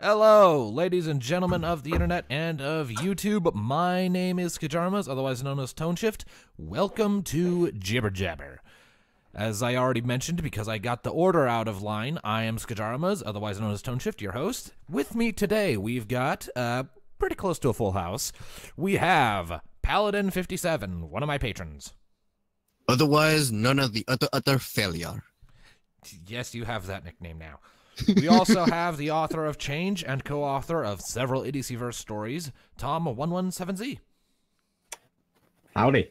Hello, ladies and gentlemen of the internet and of YouTube. My name is Kajarmas, otherwise known as Toneshift. Welcome to Jibber Jabber. As I already mentioned, because I got the order out of line, I am Skajarmas, otherwise known as Toneshift, your host. With me today, we've got, pretty close to a full house. We have Paladin57, one of my patrons. Otherwise known as the utter failure. Yes, you have that nickname now. We also have the author of Change and co-author of several EDCverse stories, Tom117Z. Howdy.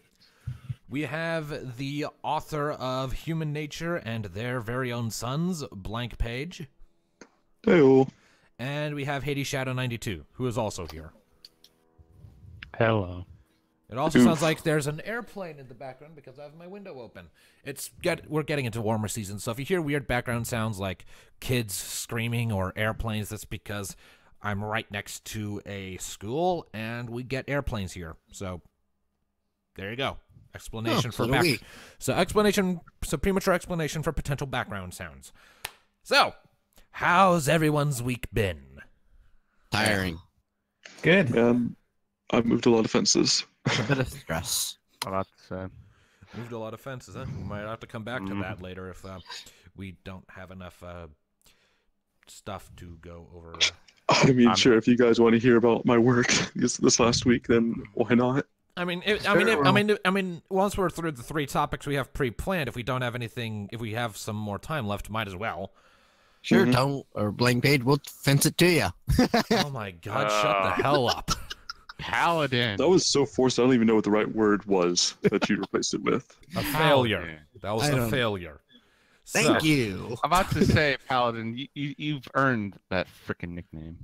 We have the author of Human Nature and Their Very Own Sons, Blank Page. Hey-o. And we have Hades Shadow 92, who is also here. Hello. It also sounds like there's an airplane in the background because I have my window open. We're getting into warmer season, so if you hear weird background sounds like kids screaming or airplanes, that's because I'm right next to a school and we get airplanes here. So there you go. Explanation for premature explanation for potential background sounds. So, how's everyone's week been? Tiring. Good. I moved a lot of fences. A bit of stress. Moved a lot of fences, huh? We might have to come back to that later if we don't have enough stuff to go over. I mean, sure, if you guys want to hear about my work this last week, then why not? I mean, once we're through the three topics we have pre-planned, if we don't have anything, if we have some more time left, might as well. Sure, don't, or Blank Page, we'll fence it to you. Oh my god, shut the hell up. Paladin. That was so forced, I don't even know what the right word was that you replaced it with. A failure. That was a failure. Thank you. I'm about to say, Paladin, you've earned that freaking nickname.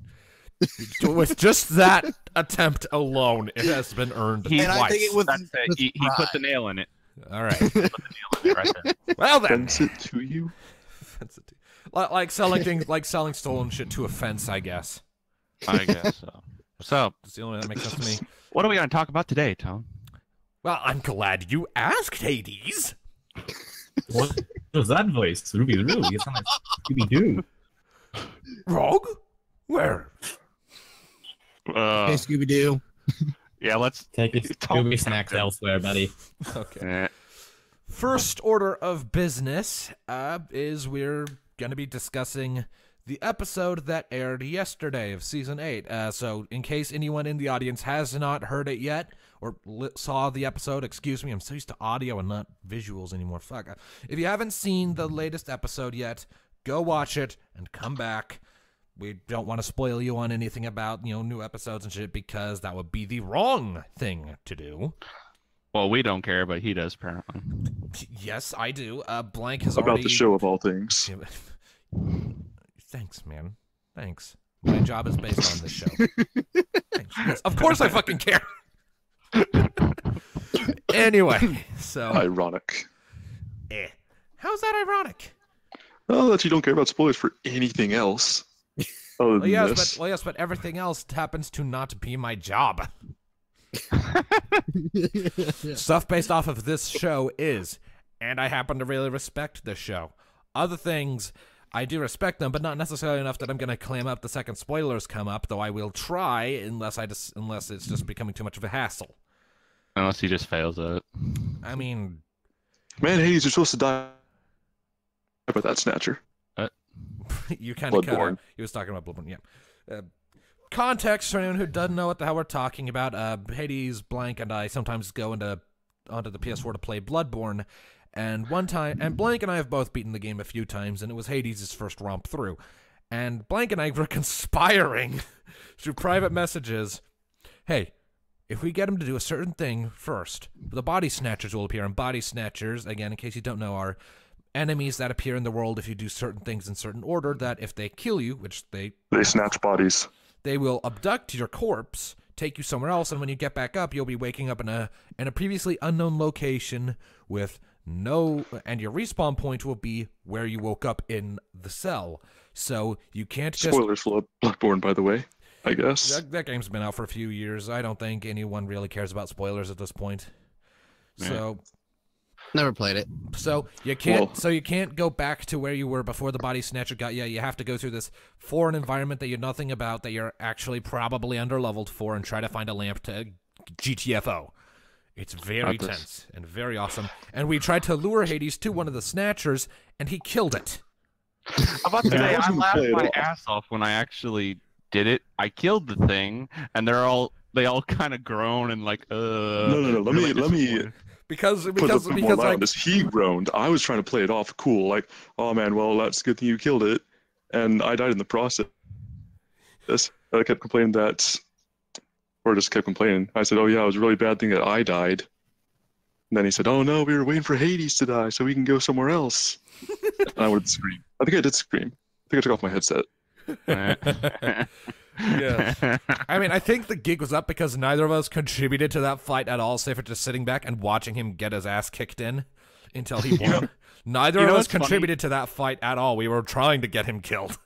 With just that attempt alone, it has been earned twice. I think it was, He put the nail in it. All right. Put the nail in it right there. Well then. Fence it to you? Fence it to you. Like selling things, like selling stolen shit to a fence, I guess. I guess so. So, That's the only way that makes sense to me. what are we going to talk about today, Tom? Well, I'm glad you asked, Hades. What was that voice? Ruby the Roo. You sound like Scooby-Doo. Rogue? Where? Hey, Scooby-Doo. Yeah, let's Take your Scooby snacks elsewhere, buddy. Okay. First order of business is we're going to be discussing the episode that aired yesterday of Season 8. So in case anyone in the audience has not heard it yet or saw the episode, excuse me, I'm so used to audio and not visuals anymore. Fuck. If you haven't seen the latest episode yet, go watch it and come back. We don't want to spoil you on anything about, new episodes and shit because that would be the wrong thing to do. Well, we don't care, but he does, apparently. Yes, I do. Blank has About already... the show of all things. Thanks, man. Thanks. My job is based on this show. Thanks. Yes, of course I fucking care. Anyway, so... Ironic. How's that ironic? Oh, that you don't care about spoilers for anything else. Other than this. Yes, but everything else happens to not be my job. Stuff based off of this show is, and I happen to really respect this show. Other things, I do respect them, but not necessarily enough that I'm going to clam up the second spoilers come up, though I will try unless it's just becoming too much of a hassle. Unless he just fails at it. I mean... Man, Hades, you're supposed to die by that snatcher. You kind of Bloodborne. He was talking about Bloodborne, yeah. Context for anyone who doesn't know what the hell we're talking about. Hades, Blank, and I sometimes go onto the PS4 to play Bloodborne. And one time, and Blank and I have both beaten the game a few times, and it was Hades' first romp through. And Blank and I were conspiring through private messages. Hey, if we get him to do a certain thing first, the body snatchers will appear. And body snatchers, again, in case you don't know, are enemies that appear in the world if you do certain things in certain order, that if they kill you, which they snatch bodies. They will abduct your corpse, take you somewhere else, and when you get back up, you'll be waking up in a previously unknown location with and your respawn point will be where you woke up in the cell. So you can't just... Spoilers for Bloodborne, by the way, I guess. That game's been out for a few years. I don't think anyone really cares about spoilers at this point. Yeah. So... Never played it. So you can't. Well- So you can't go back to where you were before the body snatcher got you. You have to go through this foreign environment that you know nothing about, that you're actually probably underleveled for, and try to find a lamp to GTFO. It's very Not this. tense and very awesome. And we tried to lure Hades to one of the snatchers, and he killed it. I'm about to Yeah, say, I I wasn't laughed playing my at all. ass off when I actually did it. I killed the thing, and they all kind of groan and like, No. Let really me disappointed. Because put a bit more light on this. He groaned. I was trying to play it off cool, like, oh man, well that's a good thing you killed it, and I died in the process. I kept complaining that, or just kept complaining. I said, oh yeah, it was a really bad thing that I died. And then he said, oh no, we were waiting for Hades to die so we can go somewhere else. And I would scream. I think I did scream. I think I took off my headset. Yeah. I mean, I think the gig was up because neither of us contributed to that fight at all, save for just sitting back and watching him get his ass kicked in until he won. Neither you of know us what's funny? contributed to that fight at all. We were trying to get him killed.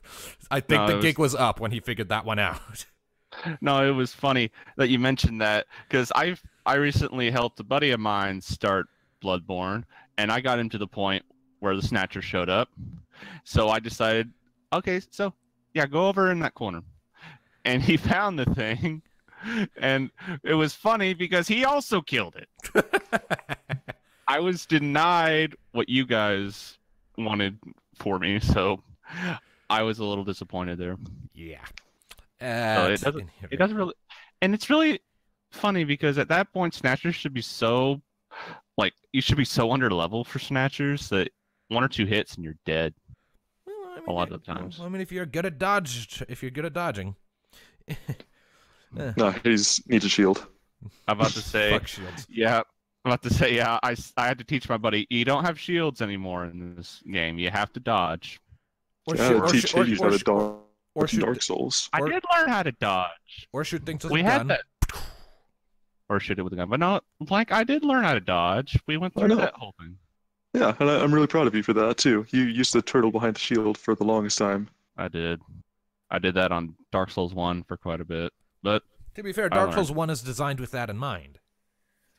I think No, the it gig was up when he figured that one out. No, it was funny that you mentioned that because I recently helped a buddy of mine start Bloodborne, and I got him to the point where the Snatcher showed up. So I decided, okay, so yeah, go over in that corner, and he found the thing, and it was funny because he also killed it. I was denied what you guys wanted for me, so I was a little disappointed there. Yeah. So it doesn't really, and it's really funny because at that point snatchers should be so, like, you should be so under level for snatchers that one or two hits and you're dead. Well, I mean, a lot of times. I mean, if you're good at dodging. No, Hades needs a shield. I'm about to say, Fuck shields. yeah, I'm about to say, yeah, I had to teach my buddy, you don't have shields anymore in this game. You have to dodge. Or Yeah, shoot, or, teach shoot, or, Hades or, how to shoot- dodge or in shoot, Dark Souls. I Or- did learn how to dodge. or shoot things with We a had gun. that. Or shoot it with a gun. But no, like, I did learn how to dodge. We went I through know. that whole thing. Yeah, and I'm really proud of you for that too. You used the turtle behind the shield for the longest time. I did. I did that on Dark Souls 1 for quite a bit. But To be fair, I Dark learned. Souls 1 is designed with that in mind.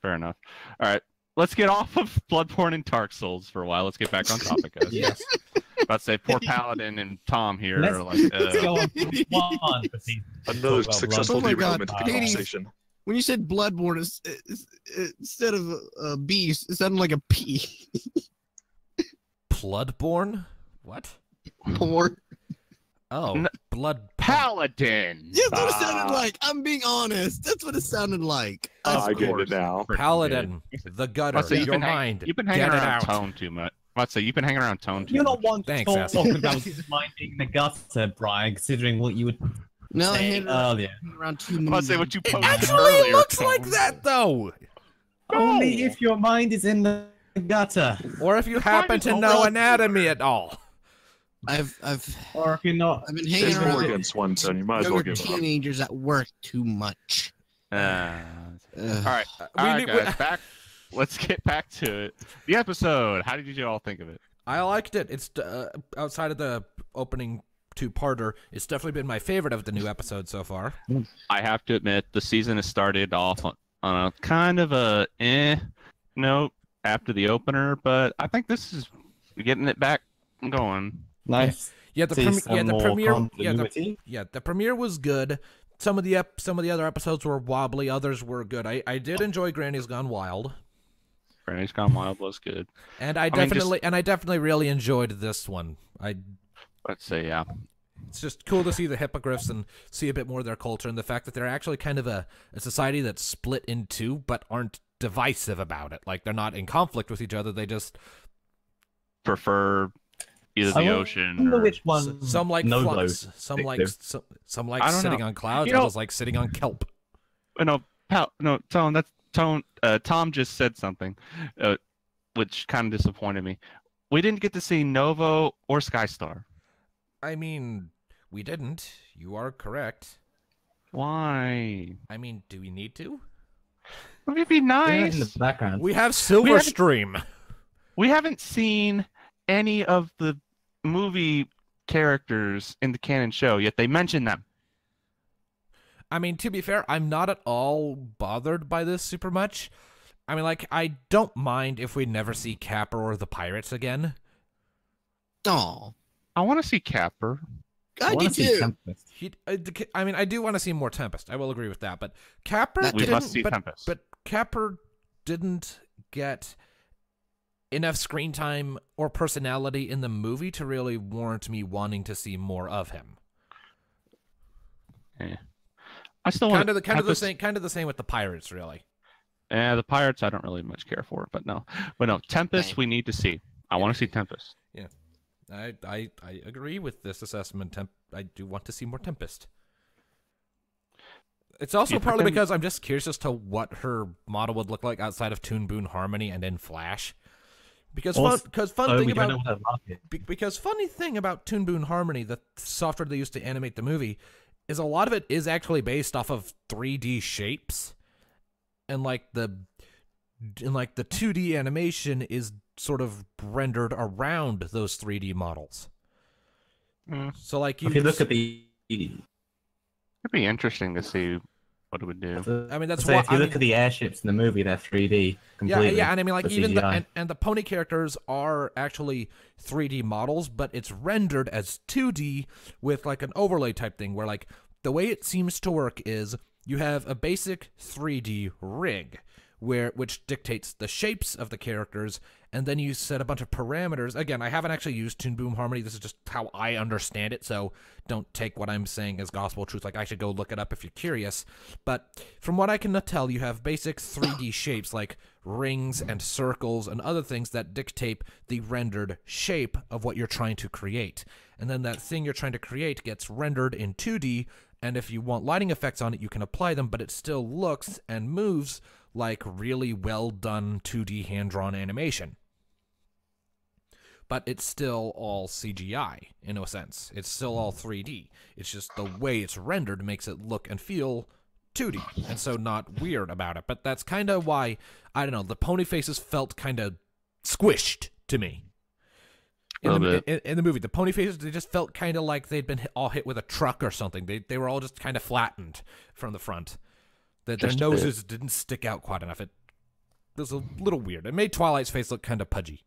fair enough. All right. Let's get off of Bloodborne and Dark Souls for a while. Let's get back on topic, guys. Yes. About to say, poor Paladin and Tom here Let's, are like, let's go on to one. Another Talk about successful Oh my God, derailment of the Hades. conversation. When you said Bloodborne, instead of a B, it sounded like a P. Bloodborne? What? Porn. Oh, N- blood. Paladin! That's what it Ah. sounded like. I'm being honest. That's what it sounded like. I get it now. Paladin, the gutter, Let's say your mind. You've been hanging Get it around out. Tone too much. Let's say you've been hanging around Tone too You much. don't want to Thanks, talk asshole. about his mind being in the gutter, Brian, considering what you were No, I saying hit earlier. around 2 Let's minutes. say what you It posted actually earlier. looks Tone. like that, though. Only if your mind is in the gutter. Or if you happen to know anatomy at all. I've Or if you're not. been It's hanging 4 around against 1, Tony. You might as well younger give up. teenagers at work too much. All right. Ugh. All right, need- guys. Back. Let's get back to it. The episode. How did you all think of it? I liked it. It's outside of the opening two-parter. It's definitely been my favorite of the new episodes so far. I have to admit, the season has started off on a kind of a note after the opener, but I think this is getting it back going. Nice. Yeah, the See premiere. some Yeah, the more premiere. continuity. The premiere was good. Some of the other episodes were wobbly. Others were good. I did enjoy Granny's Gone Wild, Granny's Gone Wild was good. and I mean, definitely really enjoyed this one. Let's say, yeah. It's just cool to see the Hippogrifs and see a bit more of their culture and the fact that they're actually kind of a society that's split in two, but aren't divisive about it. Like, they're not in conflict with each other. They just Prefer either I the wonder ocean or... which one. some like no flux, blows. some like Addictive. some like I don't sitting know. on clouds. You know- Others like sitting on kelp. No, Tone. That's Tone. Tom just said something, which kind of disappointed me. We didn't get to see Novo or Skystar. I mean, we didn't. You are correct. Why? I mean, do we need to? Would it be They're nice? in the background. We have haven't- Silverstream. We haven't seen any of the movie characters in the canon show yet. They mentioned them. I mean, to be fair, I'm not at all bothered by this super much. I mean, like, I don't mind if we never see Capper or the pirates again. Oh, I want to see Capper. I wanna did see too. Tempest. I mean, I do want to see more Tempest. I will agree with that. But Capper We didn't. must see Tempest. But Capper didn't get enough screen time or personality in the movie to really warrant me wanting to see more of him. Yeah. I still want Kind of the same with the pirates, really. Yeah, the pirates I don't really much care for, but no, Tempest we need to see. I want to see Tempest. Yeah, I agree with this assessment. I do want to see more Tempest. It's also partly because I'm just curious as to what her model would look like outside of Toon Boom Harmony and in Flash. Because funny thing about Toon Boom Harmony, the software they used to animate the movie, is a lot of it is actually based off of 3D shapes, and like the 2D animation is sort of rendered around those 3D models. So like If you look at the, It'd be interesting to see what it would do. I mean, that's so why if you look at the airships in the movie, they're 3D completely. Yeah, and I mean, like, with even CGI. the pony characters are actually 3D models, but it's rendered as 2D with like an overlay type thing, where like the way it seems to work is you have a basic 3D rig which dictates the shapes of the characters, and then you set a bunch of parameters. Again, I haven't actually used Toon Boom Harmony. This is just how I understand it, so don't take what I'm saying as gospel truth. Like, I should go look it up if you're curious. But from what I can tell, you have basic 3D shapes like rings and circles and other things that dictate the rendered shape of what you're trying to create. And then that thing you're trying to create gets rendered in 2D, and if you want lighting effects on it, you can apply them, but it still looks and moves like really well done 2D hand-drawn animation. But it's still all CGI, in a sense. It's still all 3D. It's just the way it's rendered makes it look and feel 2D, and so not weird about it. But that's kind of why, I don't know, the pony faces felt kind of squished to me. In the movie, the pony faces, they just felt kind of like they'd been all hit with a truck or something. They were all just kind of flattened from the front. Their noses didn't stick out quite enough. It was a little weird. It made Twilight's face look kind of pudgy.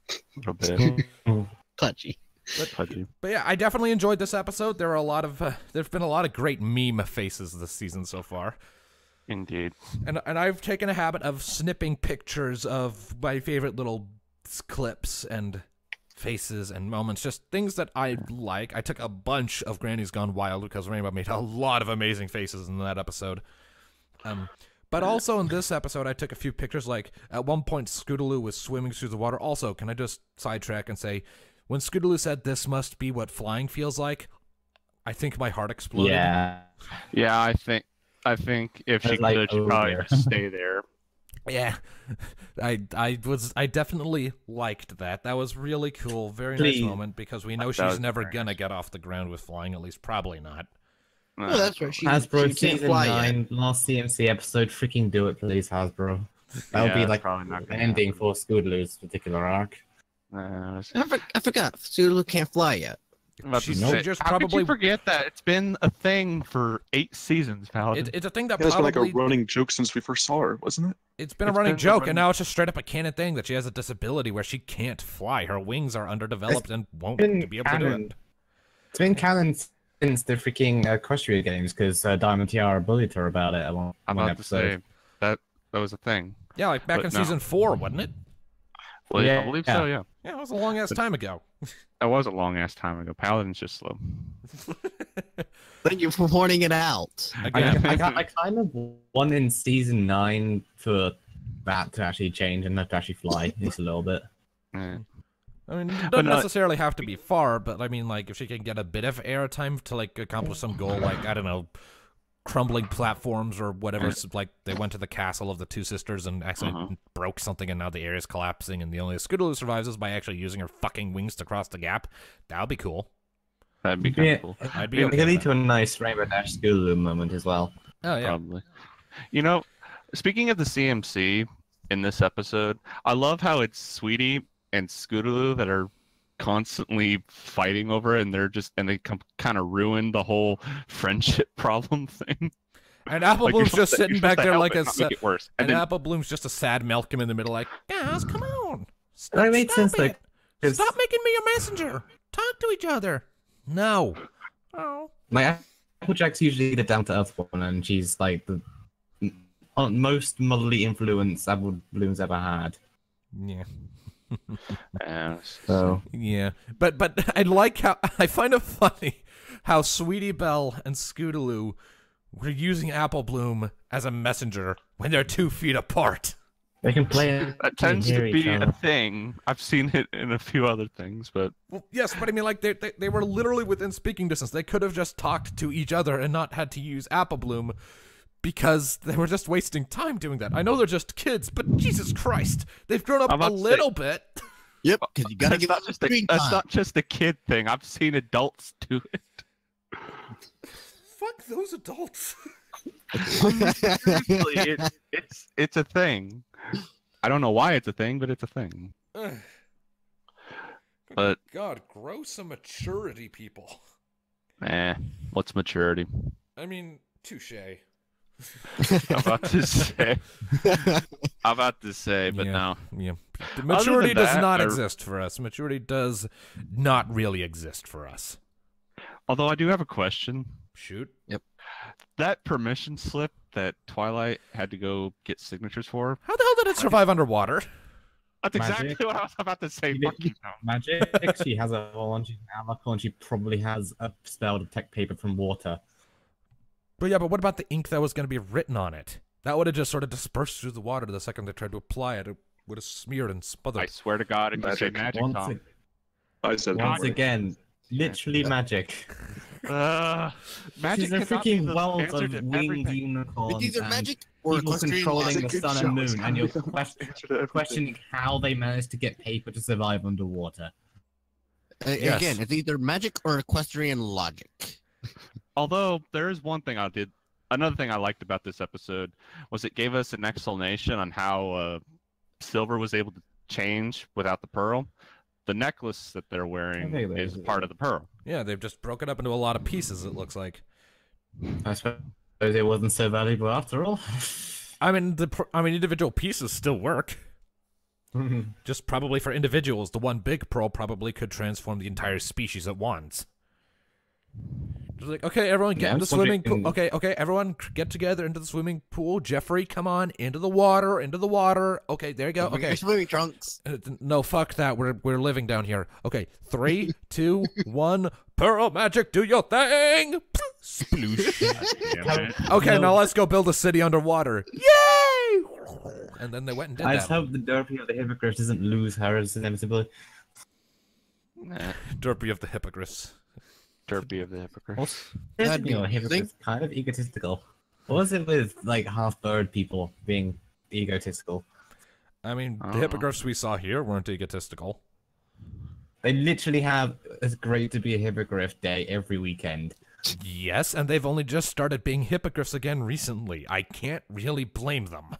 A little bit. Pudgy. But yeah, I definitely enjoyed this episode. There are a lot of there's been a lot of great meme faces this season so far. Indeed. And I've taken a habit of snipping pictures of my favorite little clips and faces and moments, just things that I like. I took a bunch of Granny's Gone Wild because Rainbow made a lot of amazing faces in that episode. But also in this episode, I took a few pictures. Like, at one point, Scootaloo was swimming through the water. Also, can I just sidetrack and say, when Scootaloo said, "This must be what flying feels like," I think my heart exploded. Yeah, I think if she could, she'd probably just stay there. Yeah, I definitely liked that. That was really cool. Very nice moment, because we know she's never gonna get off the ground with flying. At least, probably not. Well, that's right. Hasbro she can't season fly 9, yet. last CMC episode. Freaking do it, please, Hasbro. That would be like probably not the gonna ending happen. for Scootaloo's particular arc. I forgot. Sulu can't fly yet. How could you forget that? It's been a thing for 8 seasons, Paladin. It's a thing that It's been like probably a running joke since we first saw her, wasn't it? It's been a running joke, and now it's just straight up a canon thing that she has a disability where she can't fly. Her wings are underdeveloped and won't be able to do it. It's been canon since the freaking Equestria games, because Diamond Tiara bullied her about it at one I'm about to episode. say that was a thing. Yeah, like back in season 4, wasn't it? Well, Yeah. I believe so. Yeah, Yeah, it was a long ass time ago. that was a long ass time ago. Paladin's just slow. Thank you for pointing it out. Again, I kind of want in season 9 for that to actually change and to actually fly just a little bit. Yeah. I mean, it doesn't necessarily have to be far, but I mean, like, if she can get a bit of airtime to, like, accomplish some goal, like, I don't know, crumbling platforms or whatever, like, they went to the castle of the two sisters and accidentally broke something and now the area's collapsing and the only Scootaloo survives is by actually using her fucking wings to cross the gap. That would be cool. That'd be kind of cool. I'd be okay It could lead with to a nice Rainbow Dash Scootaloo moment as well. that. Oh, yeah. Probably. You know, speaking of the CMC in this episode, I love how it's Sweetie and Scootaloo that are constantly fighting over it, and they kind of ruin the whole friendship problem thing. And Apple Like, you're Bloom's just supposed to- sitting you're back supposed to there help like it, a not make it worse. and then, Apple Bloom's just a sad Malcolm in the middle, like, guys, come on. That made Stop sense, it. like, 'cause- Stop making me your messenger. Talk to each other. No. Oh. Like, Applejack's usually the down-to-earth one, and she's like the most motherly influence Apple Bloom's ever had. Yeah. So Yeah. But I like how I find it funny how Sweetie Belle and Scootaloo were using Apple Bloom as a messenger when they're 2 feet apart. they can play. that tends to hear each be a other. thing. I've seen it in a few other things, but Well, yes, but I mean, like, they were literally within speaking distance. They could have just talked to each other and not had to use Apple Bloom because they were just wasting time doing that. I know they're just kids, but Jesus Christ, they've grown up I'm a about to say- little bit. Yep, because you gotta that's give not them just screen that's time. not just a kid thing. I've seen adults do it. Fuck those adults. Seriously, it's a thing. I don't know why it's a thing, but it's a thing. Ugh. But God, grow some maturity, people. what's maturity? I mean, touche. I'm about to say. But Yeah. no. Yeah. The maturity than does that, not I- exist for us. Maturity does not really exist for us. Although I do have a question. Shoot. That permission slip that Twilight had to go get signatures for. How the hell did it survive underwater? That's Magic. exactly what I was about to say. You Fuck you, no. Magic. She has a wand. She's an alchemical, and she probably has a spell to detect paper from water. But yeah, but what about the ink that was going to be written on it? That would have just sort of dispersed through the water the second they tried to apply it. It would have smeared and I smothered. swear to God, if you say Magic. magic, Once, Tom. I said once that. again, literally magic. Magic She's a cannot be freaking the world answer of to winged everything. unicorns. It's either and magic or people equestrian controlling laws. the Good sun and shows. moon, and you're Answer to everything. questioning how they managed to get paper to survive underwater. Yes. Again, it's either magic or equestrian logic. Although there is one thing another thing I liked about this episode was it gave us an explanation on how Silver was able to change without the pearl. The necklace that they're wearing Okay, is there's- part of the pearl. Yeah, they've just broken up into a lot of pieces, it looks like. I suppose it wasn't so valuable after all. I mean, individual pieces still work. Just probably for individuals, the one big pearl probably could transform the entire species at once. Just like, okay, everyone get Yeah, in I'm the just swimming pool. wondering- Okay, everyone get together into the swimming pool. Jeffrey, come on, into the water. Okay, there you go. Bring Okay. your swimming trunks. No, fuck that. We're living down here. Okay, 3, 2, 1. Pearl magic, do your thing. Sploosh. Okay, now let's go build a city underwater. Yay! And then they went and did I just that. hope the Derpy of the Hippogriff doesn't lose her as inevitably. Derpy of the Hippogriffs. Derpy of the Hippogriffs. That'd be Hippogriff's kind of egotistical. What was it with like half-bird people being egotistical? I mean, Oh. the Hippogriffs we saw here weren't egotistical. They literally have "It's great to be a Hippogriff" day every weekend. Yes, and they've only just started being hippogriffs again recently. I can't really blame them.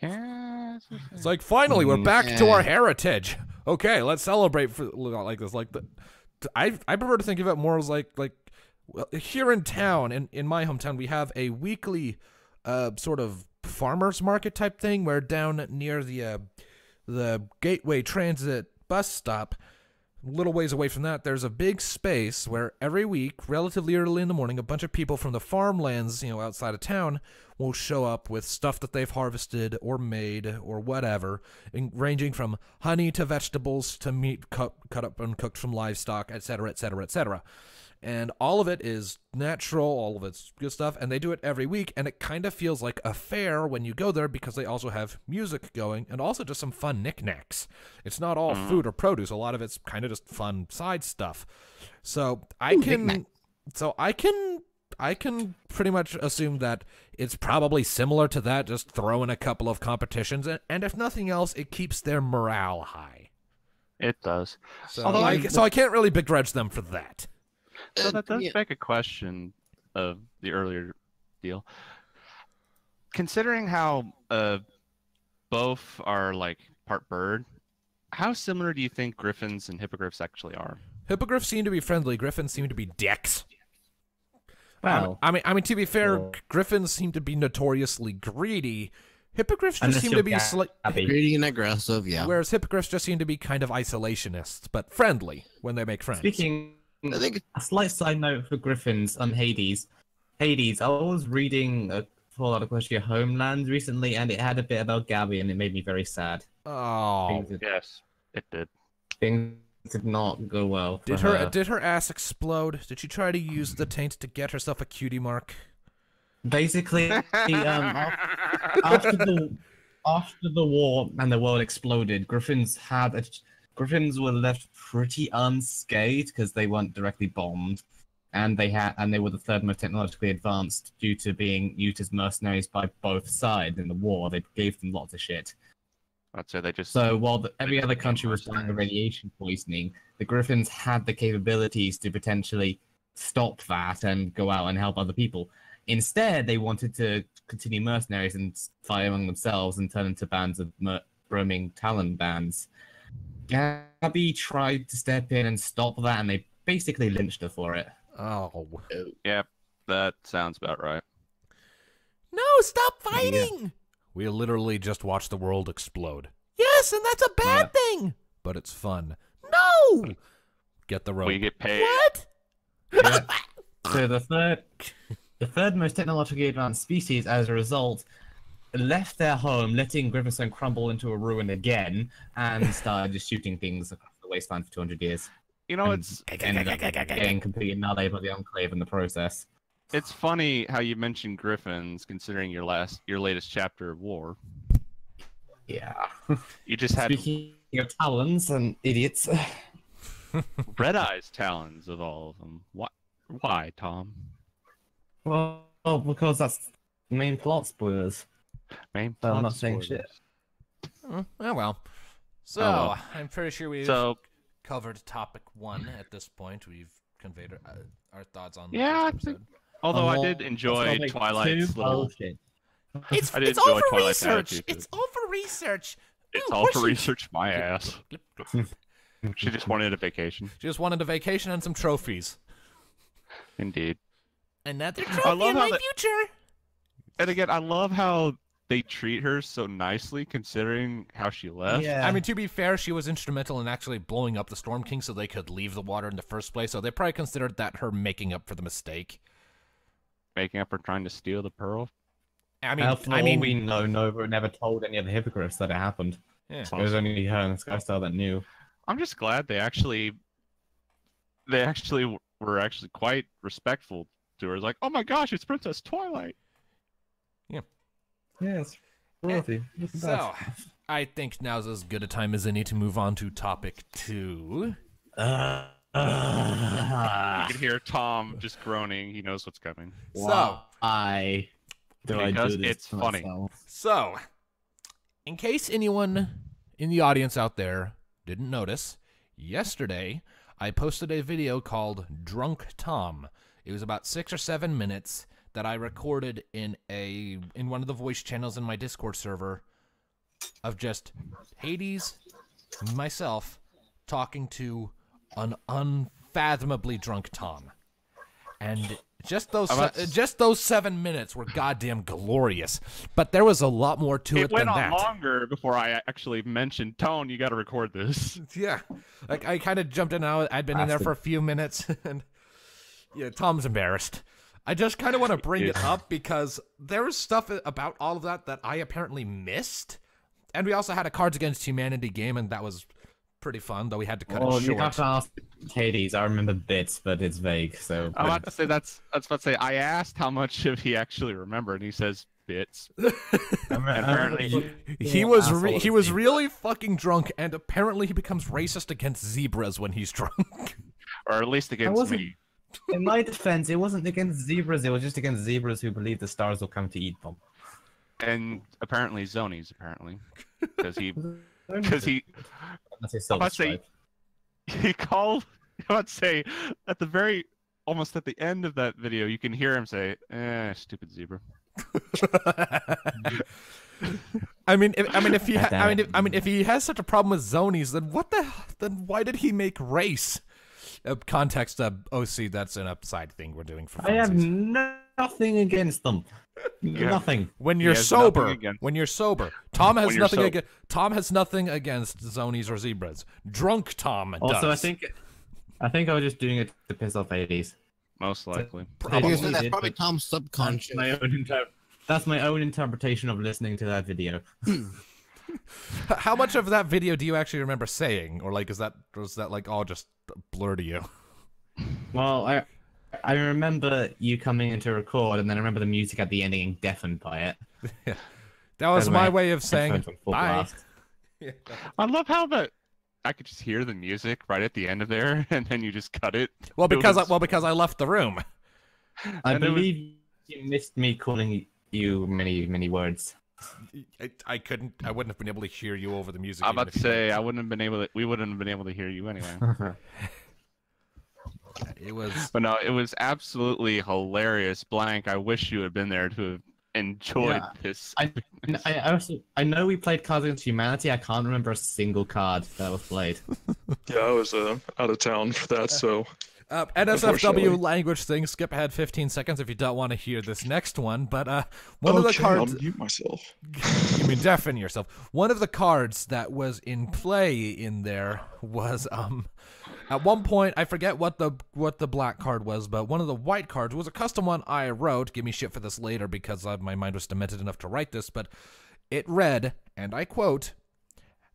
It's like, finally, we're back to our heritage. Okay, let's celebrate for like this. Like I prefer to think of it more as like well, here in town, in my hometown, we have a weekly sort of farmers market type thing where down near the Gateway Transit bus stop, a little ways away from that, there's a big space where every week, relatively early in the morning, a bunch of people from the farmlands, outside of town, will show up with stuff that they've harvested or made or whatever, ranging from honey to vegetables to meat cut up and cooked from livestock, etc., etc., etc. And all of it is natural, all of it's good stuff, and they do it every week, and it kind of feels like a fair when you go there because they also have music going and also just some fun knickknacks. It's not all food or produce, a lot of it's kind of just fun side stuff. So I can pretty much assume that it's probably similar to that, just throw in a couple of competitions, and if nothing else, it keeps their morale high. It does. So, Although I can't really begrudge them for that. So that does Yeah. beg a question of the earlier deal. Considering how both are like part bird, how similar do you think griffins and hippogriffs actually are? Hippogriffs seem to be friendly. Griffins seem to be dicks. Well, I mean, to be fair, well- griffins seem to be notoriously greedy. Hippogriffs just Unless seem you're to be Gabby. Greedy and aggressive, yeah. whereas hippogriffs just seem to be kind of isolationists, but friendly when they make friends. Speaking, I think a slight side note for Griffins on Hades. Hades, I was reading a Fallout Equestria Homeland recently, and it had a bit about Gabby, and it made me very sad. Oh, Yes, it did. Things did not go well for her. did her ass explode? Did she try to use the taint to get herself a cutie mark? Basically, after the war and the world exploded, Griffins were left pretty unscathed because they weren't directly bombed, and they were the third most technologically advanced due to being used as mercenaries by both sides in the war. They gave them lots of shit. I'd say they just. So while every other country was dying of radiation poisoning, the Griffins had the capabilities to potentially stop that and go out and help other people. Instead, they wanted to continue mercenaries and fight among themselves and turn into bands of roaming Talon bands. Gabby tried to step in and stop that, and they basically lynched her for it. Oh. Yep, that sounds about right. No, stop fighting! We literally just watched the world explode. Yes, and that's a bad thing! But it's fun. No! Get the rope. We get paid. What? Yeah. So the third most technologically advanced species, as a result, left their home, letting Grimstone crumble into a ruin again, and started just shooting things across the wasteland for 200 years. You know, And it's ended up getting completely annihilated by the Enclave in the process. it's funny how you mentioned griffins, considering your latest chapter of war. Yeah. You just had Speaking of talons and idiots. red eyes talons of all of them. Why, Tom? Well, because that's the main plot spoilers. Main Well, I'm plot not saying spoilers. Oh, well. So, Oh, well. I'm pretty sure we've So covered topic 1 at this point. We've conveyed our thoughts on the Yeah, I first think- episode. although I Oh, did enjoy that's Twilight's too little. bullshit. It's, I did it's enjoy all for Twilight's research. attitude. It's all for research. It's Ooh, all for pushy. research my ass. She just wanted a vacation. She just wanted a vacation and some trophies. Indeed. Another I trophy love in how my they- future. And again, I love how they treat her so nicely, considering how she left. Yeah. I mean, to be fair, she was instrumental in actually blowing up the Storm King so they could leave the water in the first place, so they probably considered that her making up for the mistake. Making up for trying to steal the pearl. For all we know, Nova never told any of the Hippogriffs that it happened. Yeah. It was only her and Skystar that knew. I'm just glad they actually were actually quite respectful to her. Like, oh my gosh, it's Princess Twilight. Yes. Royalty. So, I think now's as good a time as any to move on to topic 2. You can hear Tom just groaning. He knows what's coming. I do Because this it's to funny. myself? So, in case anyone in the audience out there didn't notice, yesterday I posted a video called Drunk Tom. It was about 6 or 7 minutes that I recorded in one of the voice channels in my Discord server of just Hades, myself, talking to an unfathomably drunk Tom. And just those 7 minutes were goddamn glorious. But there was a lot more to it It went than on that. longer before I actually mentioned, Tone, you got to record this. Yeah. Like, I kind of jumped in out. I'd been in there for a few minutes. And yeah, Tom's embarrassed. I just kind of want to bring it up because there was stuff about all of that I apparently missed. And we also had a Cards Against Humanity game, and that was pretty fun, though we had to cut it You short. have to ask Hades. I remember bits, but it's vague. So I'm about to say I asked how much of he actually remembered, and he says bits. apparently He was really fucking drunk, and apparently he becomes racist against zebras when he's drunk. Or at least against wasn't- me. In my defense, it wasn't against zebras. It was just against zebras who believe the stars will come to eat them. And apparently Zonies, because he Let's say I'm Silver about to say Stripe. he called. I would say almost at the end of that video, you can hear him say, stupid zebra." if he has such a problem with zonies, then why did he make race? Context, OC, that's an upside thing we're doing for I have funsies. nothing against them. Nothing. When you're has sober, nothing against- when you're sober, Tom has When you're nothing. sober. Tom has nothing against zonies or zebras. Drunk Tom Also, does. I think I was just doing it to piss off ladies. Most likely. Probably. So that's probably but Tom's subconscious. That's my own interpretation of listening to that video. How much of that video do you actually remember saying, or like, was that like all just blur to you? Well, I remember you coming in to record, and then I remember the music at the end getting deafened by it. That was By the my way, way of saying headphones on full bye. blast. I love how I could just hear the music right at the end of there, and then you just cut it. Well, It because was- because I left the room. I And it was- believe you missed me calling you many words. I wouldn't have been able to hear you over the music. I'm even about to if you say did. I wouldn't have been able to. We wouldn't have been able to hear you anyway. It was. But no, it was absolutely hilarious. Blank. I wish you had been there to have enjoyed Yeah. this. I know we played Cards Against Humanity. I can't remember a single card that was played. Yeah, I was out of town for that, so NSFW Unfortunately. language thing. Skip ahead 15 seconds if you don't want to hear this next one. But one of the okay, cards. I'll mute myself. You mean deafen yourself? One of the cards that was in play in there was at one point I forget what the black card was, but one of the white cards was a custom one I wrote. Give me shit for this later because my mind was demented enough to write this, but it read, and I quote,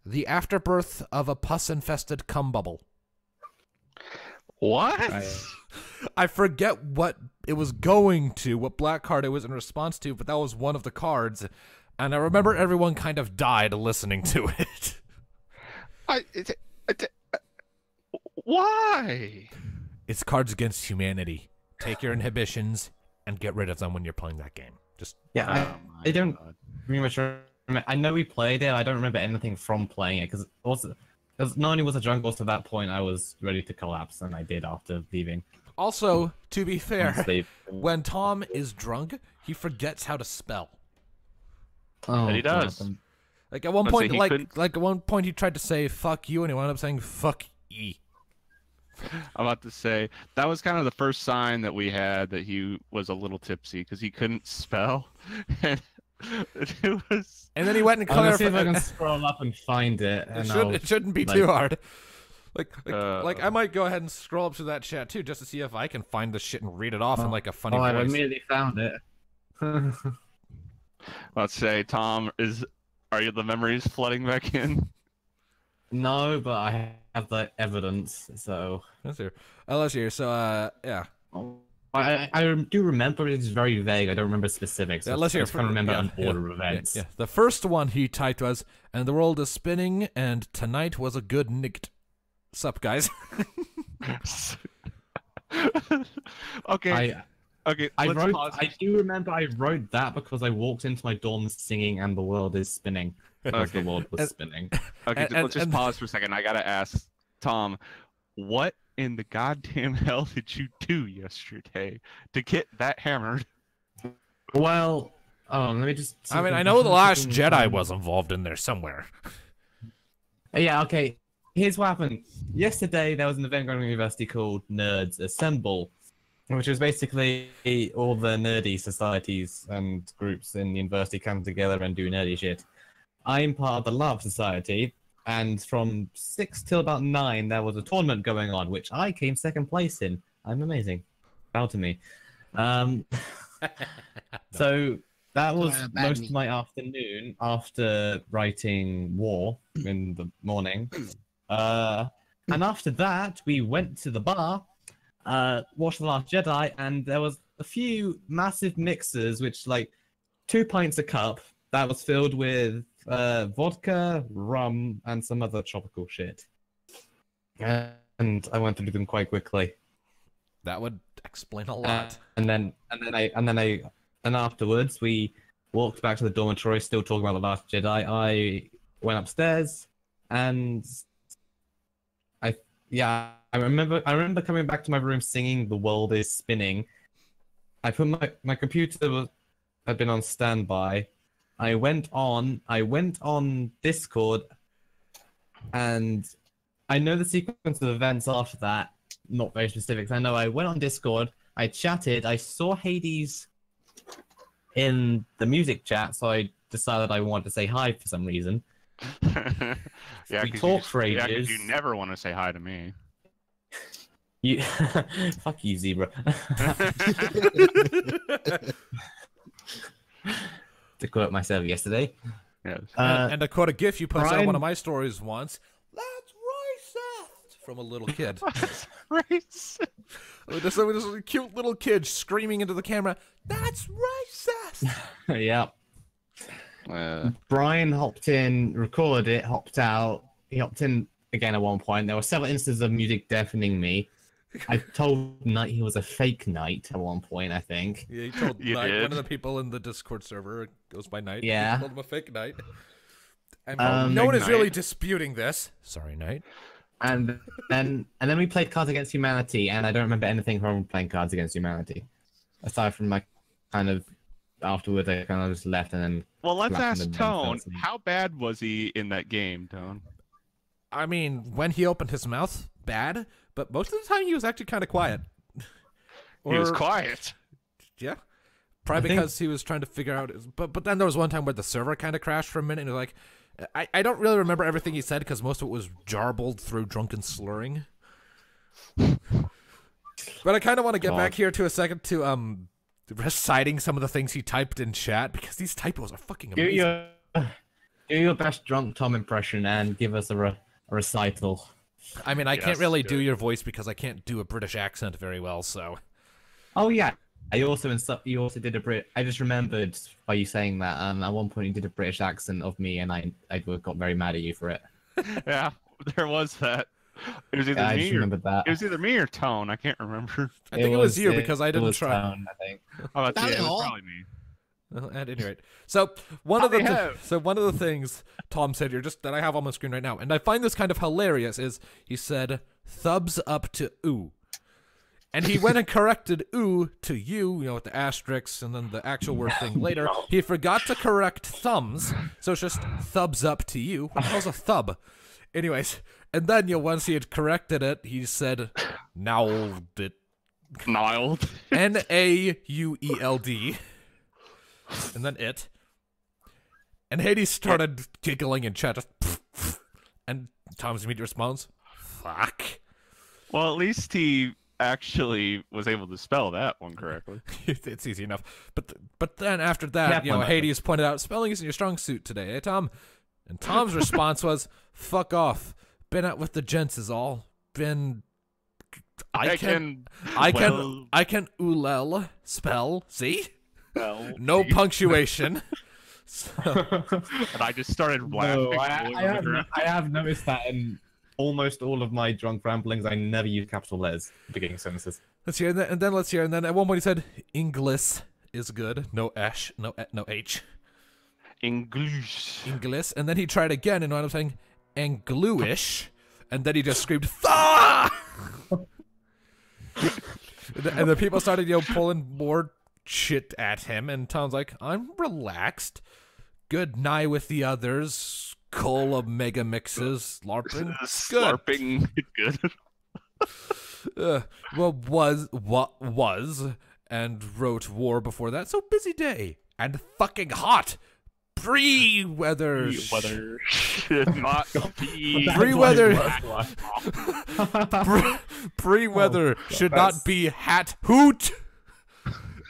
"The afterbirth of a pus-infested cum bubble." What? I forget what it was going to, what black card it was in response to, but that was one of the cards, and I remember everyone kind of died listening to it. Why? It's Cards Against Humanity. Take your inhibitions and get rid of them when you're playing that game. Just Yeah, Oh my I don't God. pretty much remember. I know we played it. I don't remember anything from playing it because not only was I drunk, also at that point I was ready to collapse, and I did after leaving. also, to be fair, Honestly. when Tom is drunk, he forgets how to spell. Oh, But he does. God. Like at one Let's point, say he like couldn't- at one point, he tried to say "fuck you" and he wound up saying "fuck ye." I'm about to say that was kind of the first sign that we had that he was a little tipsy because he couldn't spell. And it was. And then he went and I'm gonna see if I clarified. can scroll up and find it. And It shouldn't be like- too hard. Like I Uh, might go ahead and scroll up to that chat too, just to see if I can find the shit and read it off in like a funny I voice. immediately found it. Let's say, Tom, are the memories flooding back in? No, but I have the evidence, so Let's hear. Let's hear. So yeah. I do remember, but it's very vague. I don't remember specifics. Yeah, let's hear I just can't remember an order of Yeah, events. yeah. The first one he typed was, "And the world is spinning, and tonight was a good night." Sup, guys? Okay. Okay. Let's pause. I do remember I wrote that because I walked into my dorm singing "And the world is spinning" because Okay. the world was spinning. Okay, and- let's just and- pause for a second. I gotta ask Tom, what in the goddamn hell did you do yesterday to get that hammered? Well, let me just. I mean, I know the Last Jedi was involved in there somewhere. Yeah, okay. Here's what happened. Yesterday, there was an event going on at university called Nerds Assemble, which was basically all the nerdy societies and groups in the university come together and do nerdy shit. I'm part of the Love Society, and from 6 till about 9, there was a tournament going on, which I came second place in. I'm amazing. Bow to me. So that was most of my afternoon after writing War in the morning. And after that, we went to the bar, watched The Last Jedi, and there was a few massive mixers, which like 2 pints a cup, that was filled with vodka, rum, and some other tropical shit. And I went through them quite quickly. That would explain a lot. And afterwards, we walked back to the dormitory, still talking about The Last Jedi. I went upstairs, and I remember coming back to my room singing "The World Is Spinning." I put my computer had been on standby. I went on Discord, and I know the sequence of events after that. not very specific. I know I went on Discord, I chatted, I saw Hades in the music chat, so I decided I wanted to say hi for some reason. Yeah, We 'cause talked for yeah, 'cause ages. you never want to say hi to me. You, fuck you, Zebra. To quote myself yesterday. Yes. And to quote a GIF you posted on Brian- one of my stories once, "That's racist," from a little kid. Race. Just a cute little kid screaming into the camera, "That's racist." Yeah. Uh, Brian hopped in, recorded it, hopped out. He hopped in again at one point. There were several instances of music deafening me. I told Knight he was a fake knight at one point, I think. Yeah, he told You Knight, did? one of the people in the Discord server goes by Knight. Yeah. He called him a fake Knight. And Um, no one Fake is really Knight. disputing this. Sorry, Knight. And then we played Cards Against Humanity, and I don't remember anything from playing Cards Against Humanity. Aside from my kind of afterwards, I kind of just left and then. well, let's Flapping ask the Tone. nonsense. How bad was he in that game, Tone? I mean, when he opened his mouth, bad, but most of the time he was actually kind of quiet. He was Or- quiet. Yeah. Probably I think- because he was trying to figure out. But then there was one time where the server kind of crashed for a minute, and you're like, I don't really remember everything he said because most of it was jarbled through drunken slurring. But I kind of want to get back here to a second to reciting some of the things he typed in chat because these typos are fucking Do amazing. your best drunk Tom impression and give us a recital. I mean, I can't Yes, really good. do your voice because I can't do a British accent very well, so. Oh yeah, you also did a Brit. I just remembered by you saying that. At one point you did a British accent of me, and I got very mad at you for it. Yeah, there was that. It was either Yeah, I me just or remembered that. it was either me or Tone. I can't remember. I think it was you because I it didn't was try. Tone, I think. Oh, that's Not it. at It was all. probably me. Well, at any rate, so one of the Yeah. one of the things Tom said here, just that I have on my screen right now, and I find this kind of hilarious, is he said "thumbs up to ooh," and he went and corrected "ooh" to "you," with the asterisks and then the actual word thing later. He forgot to correct thumbs, so it's just "thumbs up to you." What the hell's a thub? Anyways, and then once he had corrected it, he said "nailed it." Niled. Naueld. And then it. And Hades started giggling in chat. Just, and Tom's immediate response, "Fuck." Well, at least he actually was able to spell that one correctly. It's easy enough. But then after that, Yeah, fine. Hades pointed out, "Spelling isn't your strong suit today, eh, Tom?" And Tom's response was, "Fuck off. Been out with the gents is all. Been... I can ulel spell, see? No punctuation." So, And I just started laughing. No, rolling on the ground. I have noticed that in almost all of my drunk ramblings, I never use capital letters at the beginning of sentences. let's hear, and then let's hear, and then at one point he said, "Inglis is good. No H, no H. English. Inglis." And then he tried again and wound up saying, "Angluish." And then he just screamed, "Thaw!" And the people started, pulling more shit at him. And Tom's like, "I'm relaxed. Good night with the others. Cola mega mixes. LARPing. Good. Slurping. Good. What was, and wrote war before that. So busy day. And fucking hot. Pre-weather. Weather should not be. Pre-weather. Pre-weather should not be hat hoot."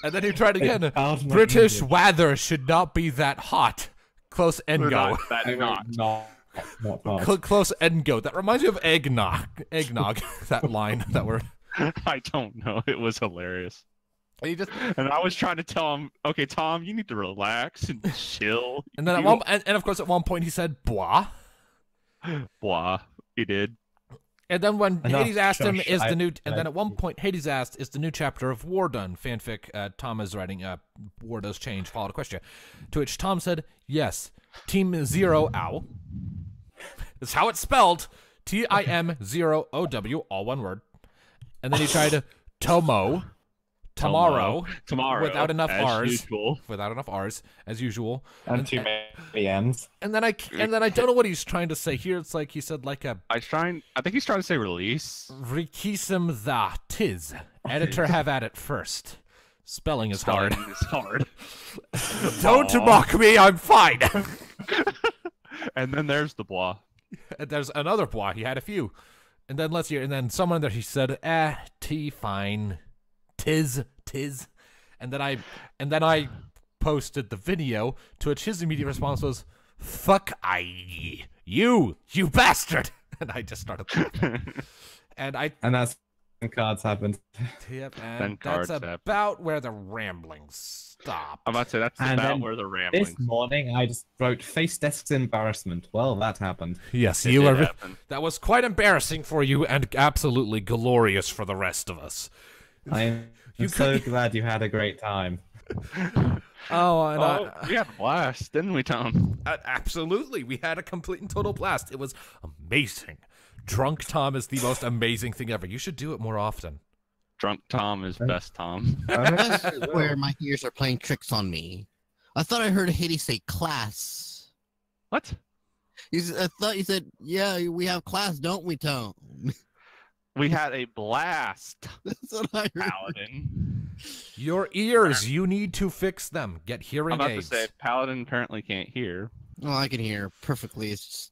And then he tried again. "British weather should not be that hot. Close end go. That not. Close end go." That reminds me of eggnog. Eggnog. That line that we're. I don't know. It was hilarious. And he just. And I was trying to tell him, okay, Tom, you need to relax and chill. And then and of course at one point he said "blah." Blah. He did. And then when Enough, Hades asked him, shush, "Is the new?" And I- then at one point Hades asked, "Is the new chapter of War done?" Fanfic. Tom is writing. War does change. Followed a question. To which Tom said, "Yes. Team Zero Ow." That's how it's spelled. TIM 0 OW, all one word. And then he tried Tomo. tomorrow. Tomorrow. Without enough as R's. Usual. Without enough R's, as usual. And too many M's. And then I don't know what he's trying to say here. It's like he said like a I think he's trying to say release. Requisem the tis. Editor have at it first. Spelling is hard. Spelling is hard. Don't mock me, I'm fine. And then there's the blah. And there's another blah. He had a few. And then let's hear. And then someone there he said, T fine. Tis. And then I posted the video, to which his immediate response was, fuck you bastard. And I just started laughing. And that's when cards happened. Yep, Then and cards that's happen. about where the ramblings stop. I'm about to say that's And about then where the ramblings. This morning, I just wrote face desk's embarrassment. Well, that happened. Yes, It you did are. happen. That was quite embarrassing for you and absolutely glorious for the rest of us. I'm You so could- glad you had a great time. Oh, and Oh, we had a blast, didn't we, Tom? absolutely, we had a complete and total blast. It was amazing. Drunk Tom is the most amazing thing ever. You should do it more often. Drunk Tom is best Tom. That's where my ears are playing tricks on me. I thought I heard Haiti say class. What? I thought you said, yeah, we have class, don't we, Tom? We had a blast, That's what I heard. Paladin. Your ears, you need to fix them. Get hearing I'm about aids. to say, Paladin apparently can't hear. Well, I can hear perfectly. It's just...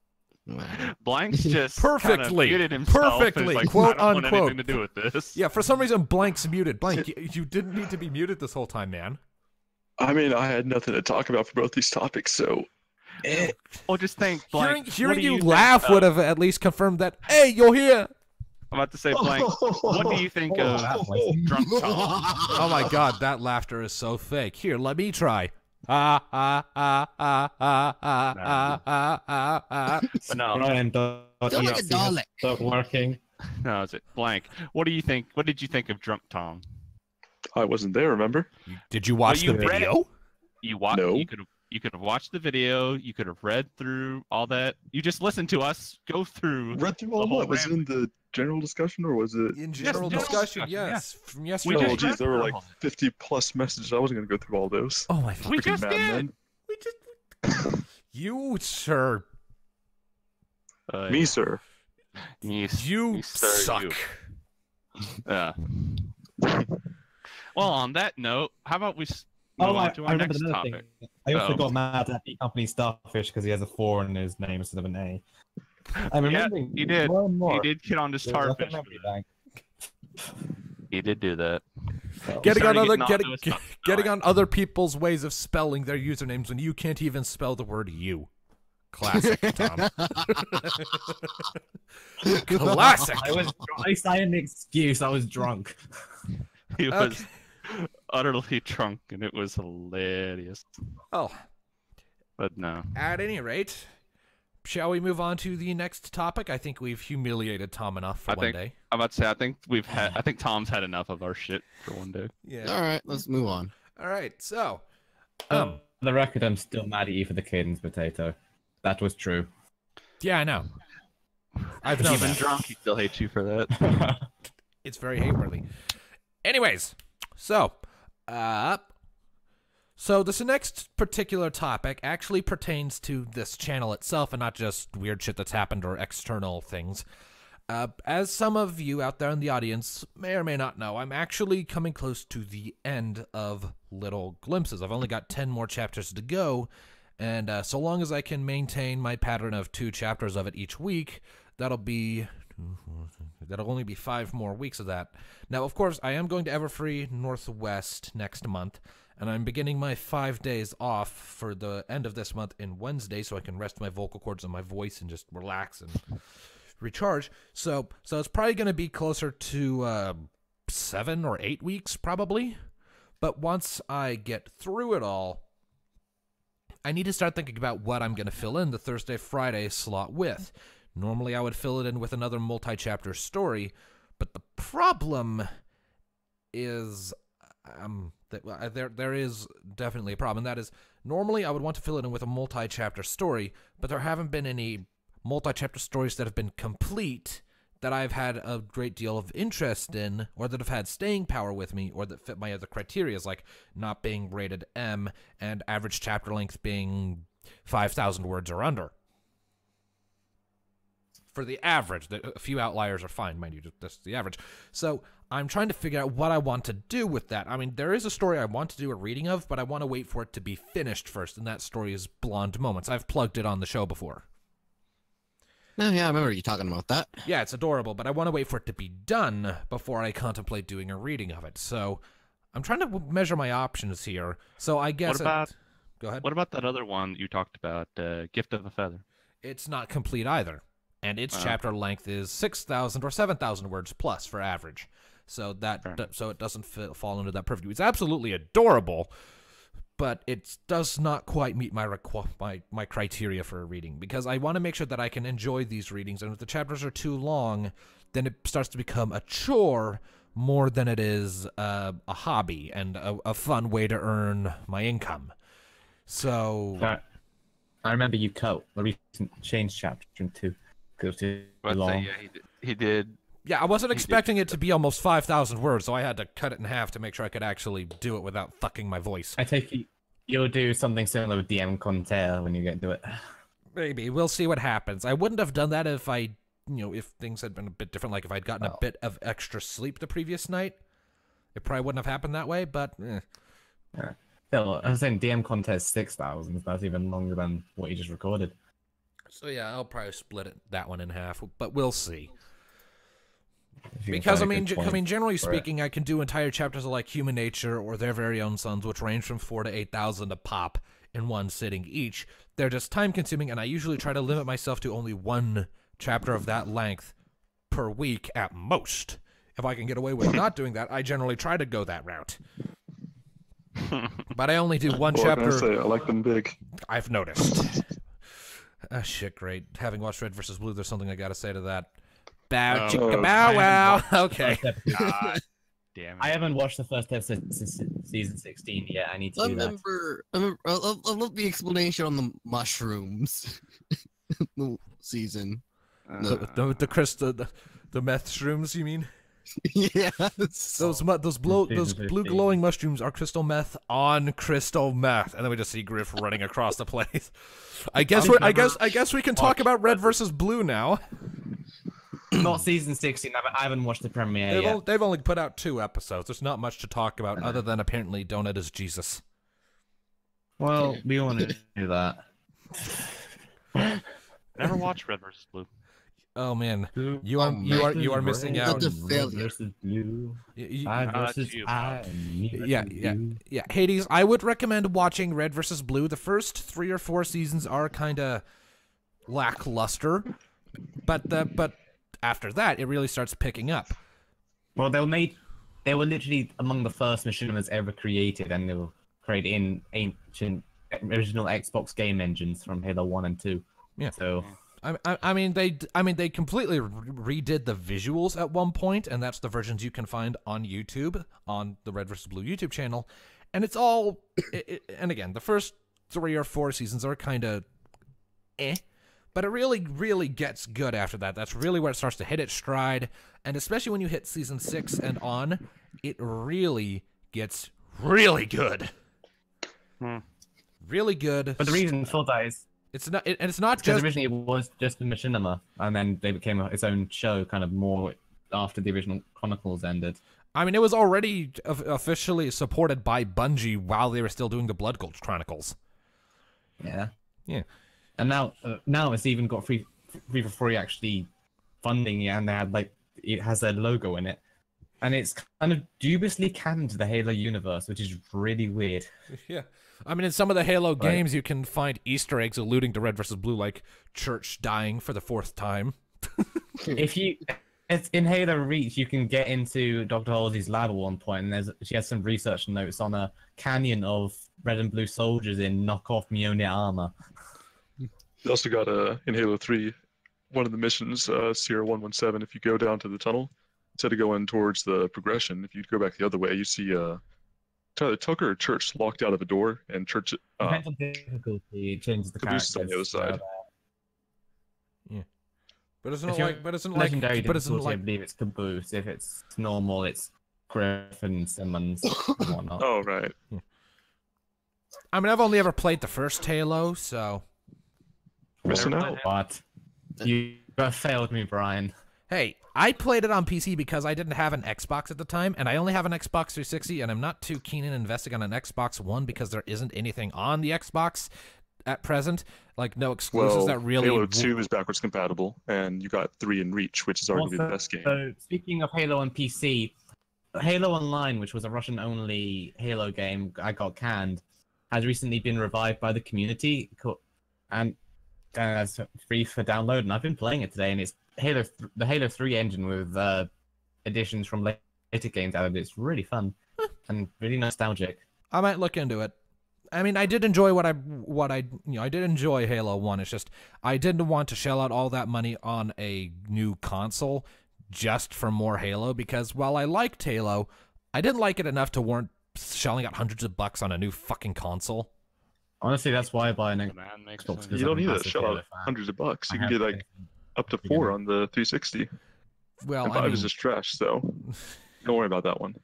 Blank's just Perfectly. Kind of muted himself. and is Perfectly. like, Quote, I don't want unquote. anything to do with this. Yeah, for some reason, Blank's muted. Blank, you didn't need to be muted this whole time, man. I mean, I had nothing to talk about for both these topics, so Well, just think, Blank. Hearing what do you think laugh of- would have at least confirmed that, hey, you're here. I'm about to say, Blank. What do you think of Drunk Tom? Oh my god, that laughter is so fake. Here, let me try. But no, Brian, Sound like a Dalek. stop working. no, is it Blank? What do you think? What did you think of Drunk Tom? I wasn't there, remember? Did you watch Well, the you read video? You watched. No. You could have watched the video. You could have read through all that. You just listened to us go through. Read through all The whole what? Was it in the general discussion or was it? In general general discussion, discussion, yes. From We yesterday. Oh, just geez, read there were through like them. 50 plus messages. I wasn't going to go through all those. Oh my We fucking just Madman. did. We just you sir. Me, sir. You You sir, suck. you. Yeah. Well, on that note, how about we move Oh, I on to our remember next another topic? thing. I also Oh. got mad at the company Starfish because he has a 4 in his name instead of an A. I'm Yeah, remembering he did. more and more. He did get on to There's a Starfish. memory bank. He did do that. Getting on started other getting onto his stuff. getting on other people's ways of spelling their usernames when you can't even spell the word you. Classic, Tom. Classic. At least I had an excuse. I was drunk. He was utterly drunk, and it was hilarious. Oh, But no. at any rate, shall we move on to the next topic? I think we've humiliated Tom enough for one day. I'm about to say, I think Tom's had enough of our shit for one day. Yeah. All right, let's move on. All right. So, For the record, I'm still mad at you for the Cadence potato. That was true. yeah, I know. I've known Even that. drunk, he still hates you for that. It's very hate-worthy. Anyways, so this next particular topic actually pertains to this channel itself and not just weird shit that's happened or external things. As some of you out there in the audience may or may not know, I'm actually coming close to the end of Little Glimpses. I've only got 10 more chapters to go, and so long as I can maintain my pattern of 2 chapters of it each week, that'll only be 5 more weeks of that. Now, of course, I am going to Everfree Northwest next month, and I'm beginning my 5 days off for the end of this month in Wednesday, so I can rest my vocal cords and my voice and just relax and recharge. So it's probably going to be closer to 7 or 8 weeks, probably. But once I get through it all, I need to start thinking about what I'm going to fill in the Thursday-Friday slot with. Normally, I would fill it in with another multi-chapter story, but the problem is there is definitely a problem. And that is, normally I would want to fill it in with a multi-chapter story, but there haven't been any multi-chapter stories that have been complete that I've had a great deal of interest in, or that have had staying power with me, or that fit my other criteria, like not being rated M and average chapter length being 5,000 words or under. For the average, a few outliers are fine, mind you, that's the average. So I'm trying to figure out what I want to do with that. I mean, there is a story I want to do a reading of, but I want to wait for it to be finished first, and that story is Blonde Moments. I've plugged it on the show before. Oh, yeah, I remember you talking about that. Yeah, it's adorable, but I want to wait for it to be done before I contemplate doing a reading of it. So I'm trying to measure my options here. So I guess... Go ahead. What about that other one you talked about, Gift of a Feather? It's not complete either. And its chapter length is 6,000 or 7,000 words plus for average. So so it doesn't fall into that purview. It's absolutely adorable, but it does not quite meet my criteria for a reading, because I want to make sure that I can enjoy these readings, and if the chapters are too long, then it starts to become a chore more than it is a hobby and a fun way to earn my income. So... I remember you cut the recent change chapter into... Yeah, he did. Yeah, I wasn't expecting it to be almost 5,000 words, so I had to cut it in half to make sure I could actually do it without fucking my voice. I take it you'll do something similar with DM Conter when you get to it. Maybe. We'll see what happens. I wouldn't have done that if if things had been a bit different, like if I'd gotten a bit of extra sleep the previous night. It probably wouldn't have happened that way, but... Yeah. Still, I was saying DM Conter is 6,000. That's even longer than what you just recorded. So yeah, I'll probably split that one in half, but we'll see. Because I mean, generally speaking, I can do entire chapters of like Human Nature or Their Very Own Sons, which range from 4,000 to 8,000 a pop in one sitting each. They're just time consuming, and I usually try to limit myself to only one chapter of that length per week at most. If I can get away with not doing that, I generally try to go that route. But I only do one chapter. What can I say? I like them big. I've noticed. Shit, great. Having watched Red vs. Blue, there's something I gotta say to that. Bow, chicka, bow, wow. Okay. God damn it. I haven't watched the first episode since season 16 yet. I need to do that. I love the explanation on the mushrooms. The season. The crystal, the meth shrooms, you mean? Yes. Those blue glowing mushrooms are crystal meth on crystal meth, and then we just see Griff running across the place. I guess we can talk about Red versus Blue now. Not season 16. I haven't watched the premiere yet. They've only put out 2 episodes. There's not much to talk about other than apparently Donut is Jesus. Well, we want to do that. Never watched Red vs. Blue. Oh man, you are missing out. Versus Blue. Yeah. Hades, I would recommend watching Red vs. Blue. The first 3 or 4 seasons are kind of lackluster, but after that, it really starts picking up. Well, they were literally among the first machinimas ever created, and they were created in ancient original Xbox game engines from Halo 1 and 2. Yeah. So. I mean, they completely redid the visuals at one point, and that's the versions you can find on YouTube, on the Red vs. Blue YouTube channel. And it's all, and again, the first 3 or 4 seasons are kind of but it really, really gets good after that. That's really where it starts to hit its stride, and especially when you hit season 6 and on, it really gets really good. Really good. But the reason for that is... It's not just... Because originally it was just a machinima, and then they became its own show kind of more after the original Chronicles ended. I mean, it was already officially supported by Bungie while they were still doing the Blood Gulch Chronicles. Yeah. Yeah. And now it's even got free for free actually funding, and they had it has their logo in it. And it's kind of dubiously canon to the Halo universe, which is really weird. Yeah. I mean, in some of the Halo games, you can find Easter eggs alluding to Red vs. Blue, like Church dying for the 4th time. It's in Halo Reach, you can get into Dr. Halsey's lab at one point, and she has some research notes on a canyon of red and blue soldiers in knockoff Mjolnir armor. You also got in Halo 3, one of the missions, Sierra 117, if you go down to the tunnel, instead of going towards the progression, if you go back the other way, you see either Tucker or Church locked out of a door, and Church depends on difficulty, it changes the characters on the other side. Yeah. But isn't If it you're like? But isn't legendary like? But isn't difficulty, I like? believe it's caboose. If it's normal, it's Griffin, Simmons, and whatnot. Oh, right. I mean, I've only ever played the first Halo, so. Missing out. But you failed me, Brian. Hey, I played it on PC because I didn't have an Xbox at the time, and I only have an Xbox 360, and I'm not too keen in investing on an Xbox One because there isn't anything on the Xbox at present, like no exclusives Well, that really. Halo 2 is backwards compatible, and you got 3 in Reach, which is arguably the best game. So, speaking of Halo on PC, Halo Online, which was a Russian-only Halo game, I got canned, has recently been revived by the community, and it's free for download. And I've been playing it today, and it's the Halo 3 engine with additions from later games added. It's really fun and really nostalgic. I might look into it. I mean, I did enjoy I did enjoy Halo 1. It's just I didn't want to shell out all that money on a new console just for more Halo, because while I liked Halo, I didn't like it enough to warrant shelling out hundreds of bucks on a new fucking console. Honestly, that's why I buy an Man makes Xbox. sense. because You don't I'm a need to massive shell Halo out fan. hundreds of bucks. You I can have get like up to 4 on the 360. Well, And I 5 mean, is just trash, so don't worry about that one.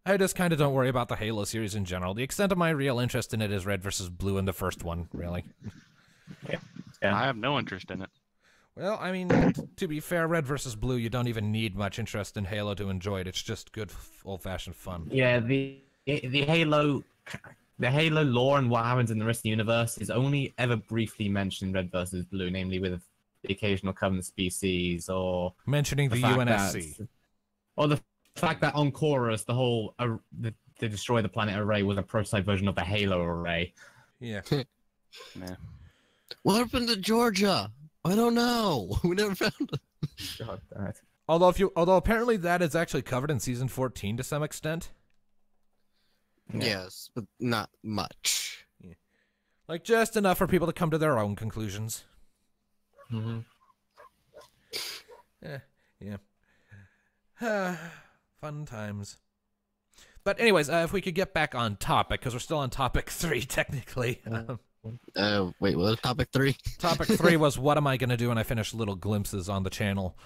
I just kind of don't worry about the Halo series in general. The extent of my real interest in it is Red versus Blue in the first one, really. Yeah. I have no interest in it. Well, I mean, to be fair, Red versus Blue, you don't even need much interest in Halo to enjoy it. It's just good, old-fashioned fun. Yeah, the Halo lore and what happens in the rest of the universe is only ever briefly mentioned in Red versus Blue, namely with the occasional Covenant species or Mentioning the fact UNSC. or the fact that on Chorus, the whole the Destroy the Planet array was a prototype version of the Halo array. Yeah. Nah. What happened to Georgia? I don't know. We never found it. God damn it. Although apparently that is actually covered in season 14 to some extent. Yeah. Yes, but not much. Like just enough for people to come to their own conclusions. Mm-hmm. Yeah. Fun times. But anyways, if we could get back on topic, because we're still on topic 3 technically. Wait, what was topic 3? Topic 3 was what am I going to do when I finish Little Glimpses on the channel.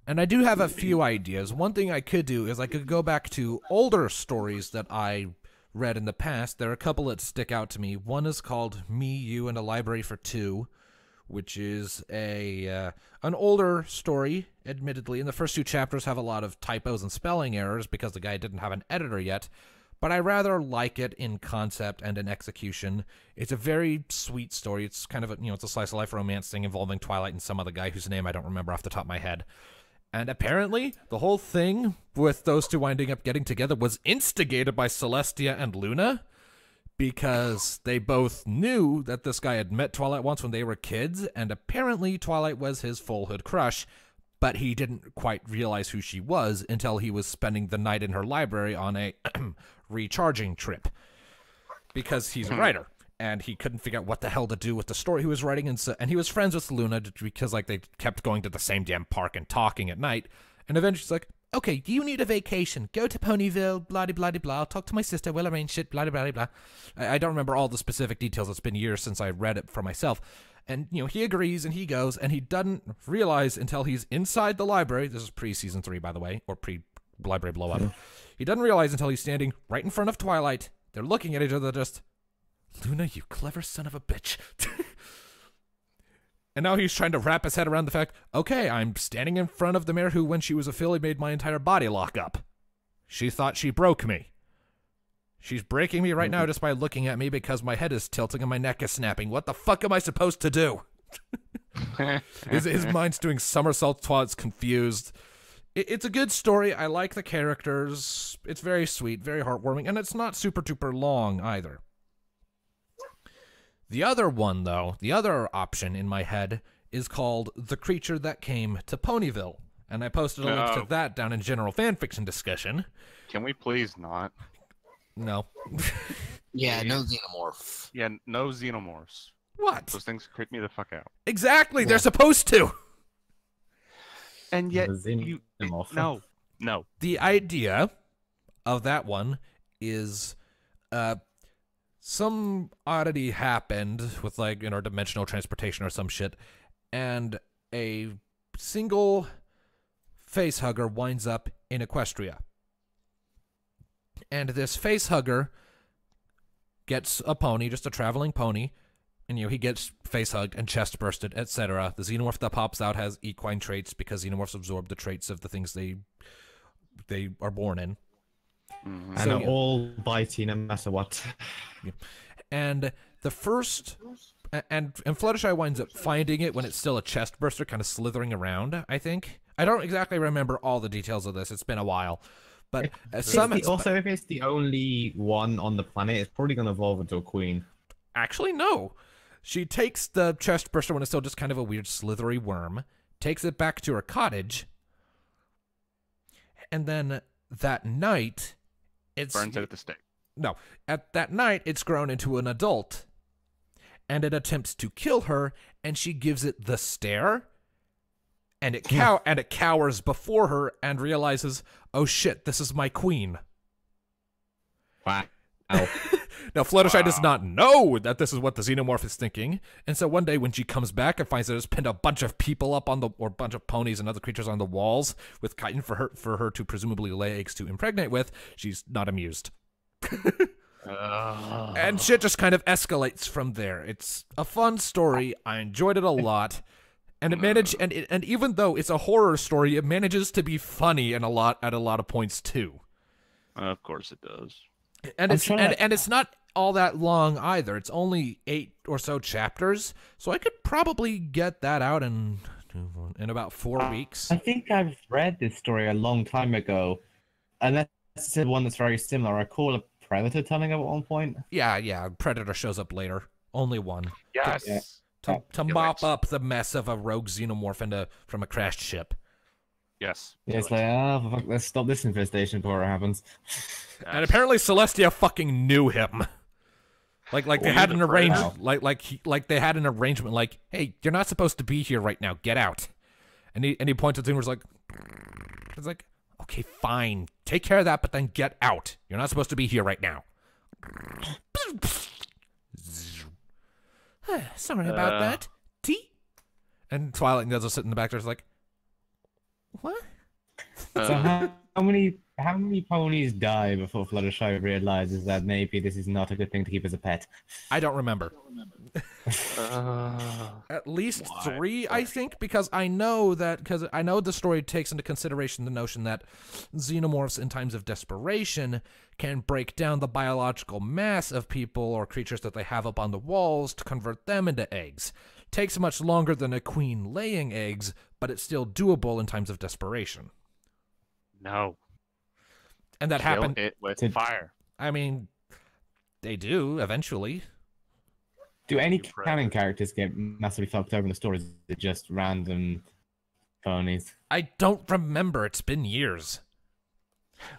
And I do have a few ideas. One thing I could do is I could go back to older stories that I read in the past. There are a couple that stick out to me. One is called Me, You, and a Library for Two, which is an older story, admittedly. And the first 2 chapters have a lot of typos and spelling errors because the guy didn't have an editor yet. But I rather like it in concept and in execution. It's a very sweet story. It's kind of it's a slice of life romance thing involving Twilight and some other guy whose name I don't remember off the top of my head. And apparently, the whole thing with those 2 winding up getting together was instigated by Celestia and Luna, because they both knew that this guy had met Twilight once when they were kids, and apparently Twilight was his full-hood crush, but he didn't quite realize who she was until he was spending the night in her library on a recharging trip, because he's a writer. And he couldn't figure out what the hell to do with the story he was writing, and he was friends with Luna because like they kept going to the same damn park and talking at night. And eventually she's like, "Okay, you need a vacation. Go to Ponyville, blah blah blah blah. I'll talk to my sister. We'll arrange shit, blah blah blah blah." I don't remember all the specific details. It's been years since I read it for myself. And he agrees and he goes, and he doesn't realize until he's inside the library. This is pre-season 3, by the way, or pre-library blow up. He doesn't realize until he's standing right in front of Twilight. They're looking at each other, just, "Luna, you clever son of a bitch." And now he's trying to wrap his head around the fact, okay, I'm standing in front of the mare who, when she was a filly, made my entire body lock up. She thought she broke me. She's breaking me right now just by looking at me because my head is tilting and my neck is snapping. What the fuck am I supposed to do? His mind's doing somersaults while it's confused. It's a good story. I like the characters. It's very sweet, very heartwarming, and it's not super duper long either. The other one, though, the other option in my head is called The Creature That Came to Ponyville. And I posted a link to that down in general fanfiction discussion. Can we please not? No. Yeah, no xenomorph. Yeah, no xenomorphs. What? Those things creep me the fuck out. Exactly, they're supposed to. And yet, The xenomorph. no. The idea of that one is some oddity happened with like interdimensional transportation or some shit, and a single face hugger winds up in Equestria. And this face hugger gets a pony, just a traveling pony, and he gets face hugged and chest bursted, etc. The xenomorph that pops out has equine traits because xenomorphs absorb the traits of the things they are born in. And so, are all bitey no matter what. Yeah. And the first... And Fluttershy winds up finding it when it's still a chest burster, kind of slithering around, I think. I don't exactly remember all the details of this. It's been a while. But also, if it's the only one on the planet, it's probably going to evolve into a queen. Actually, no. She takes the chest burster when it's still just kind of a weird slithery worm, takes it back to her cottage, and then that night... burns it at the stake. No. At that night, it's grown into an adult, and it attempts to kill her, and she gives it the stare, and it cowers before her and realizes, oh shit, this is my queen. Wow. Now, Fluttershy does not know that this is what the xenomorph is thinking, and so one day when she comes back and finds that it's pinned a bunch of people up on or a bunch of ponies and other creatures on the walls with chitin for her to presumably lay eggs to impregnate with, she's not amused. And shit just kind of escalates from there. It's a fun story. I enjoyed it a lot. And it managed, and even though it's a horror story, it manages to be funny at a lot of points too. Of course it does. And it's not all that long either. It's only 8 or so chapters, so I could probably get that out in about 4 weeks. I think I've read this story a long time ago, unless it's the one that's very similar. I recall a Predator telling it at one point. Yeah. Predator shows up later. Only one. Yes. To mop up the mess of a rogue xenomorph from a crashed ship. Yes. Yeah, it's like, oh, fuck, let's stop this infestation before it happens. Yes. And apparently Celestia fucking knew him. Like they had an arrangement. Like they had an arrangement. Like, hey, you're not supposed to be here right now. Get out. And he pointed to him and was like, it's like, okay, fine. Take care of that, but then get out. You're not supposed to be here right now. Sorry about that. Tea? And Twilight and the others sit in the back there's like, what? So how many ponies die before Fluttershy realizes that maybe this is not a good thing to keep as a pet? I don't remember. At least 3, I think, because I know the story takes into consideration the notion that xenomorphs in times of desperation can break down the biological mass of people or creatures that they have up on the walls to convert them into eggs. Takes much longer than a queen laying eggs, but it's still doable in times of desperation. No. And that happened. Kill it with fire. I mean, they do eventually. Do any canon characters get massively fucked over in the stories? Is it just random ponies? I don't remember. It's been years.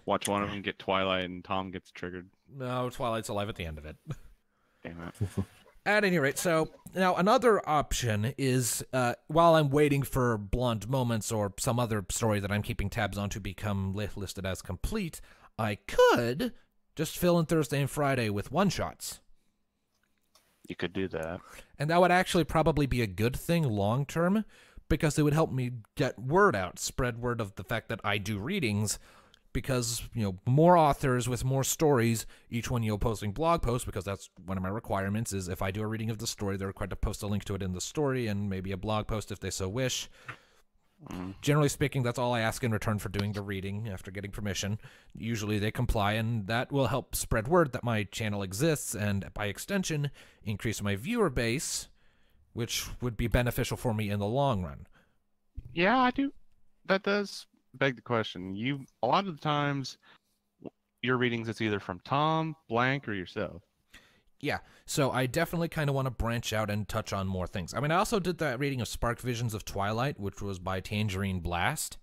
Watch one of them get Twilight and Tom gets triggered. No, Twilight's alive at the end of it. Damn it. At any rate, so now another option is while I'm waiting for Blonde Moments or some other story that I'm keeping tabs on to become listed as complete, I could just fill in Thursday and Friday with one-shots. You could do that. And that would actually probably be a good thing long-term because it would help me get word out, spread word of the fact that I do readings. Because, more authors with more stories, each one, posting blog posts, because that's one of my requirements, is if I do a reading of the story, they're required to post a link to it in the story, and maybe a blog post if they so wish. Generally speaking, that's all I ask in return for doing the reading after getting permission. Usually they comply, and that will help spread word that my channel exists, and by extension, increase my viewer base, which would be beneficial for me in the long run. Yeah, I do. That does beg the question. A lot of the times your readings it's either from Tom, Blank, or yourself. Yeah, so I definitely kind of want to branch out and touch on more things. I mean, I also did that reading of Spark Visions of Twilight, which was by Tangerine Blast.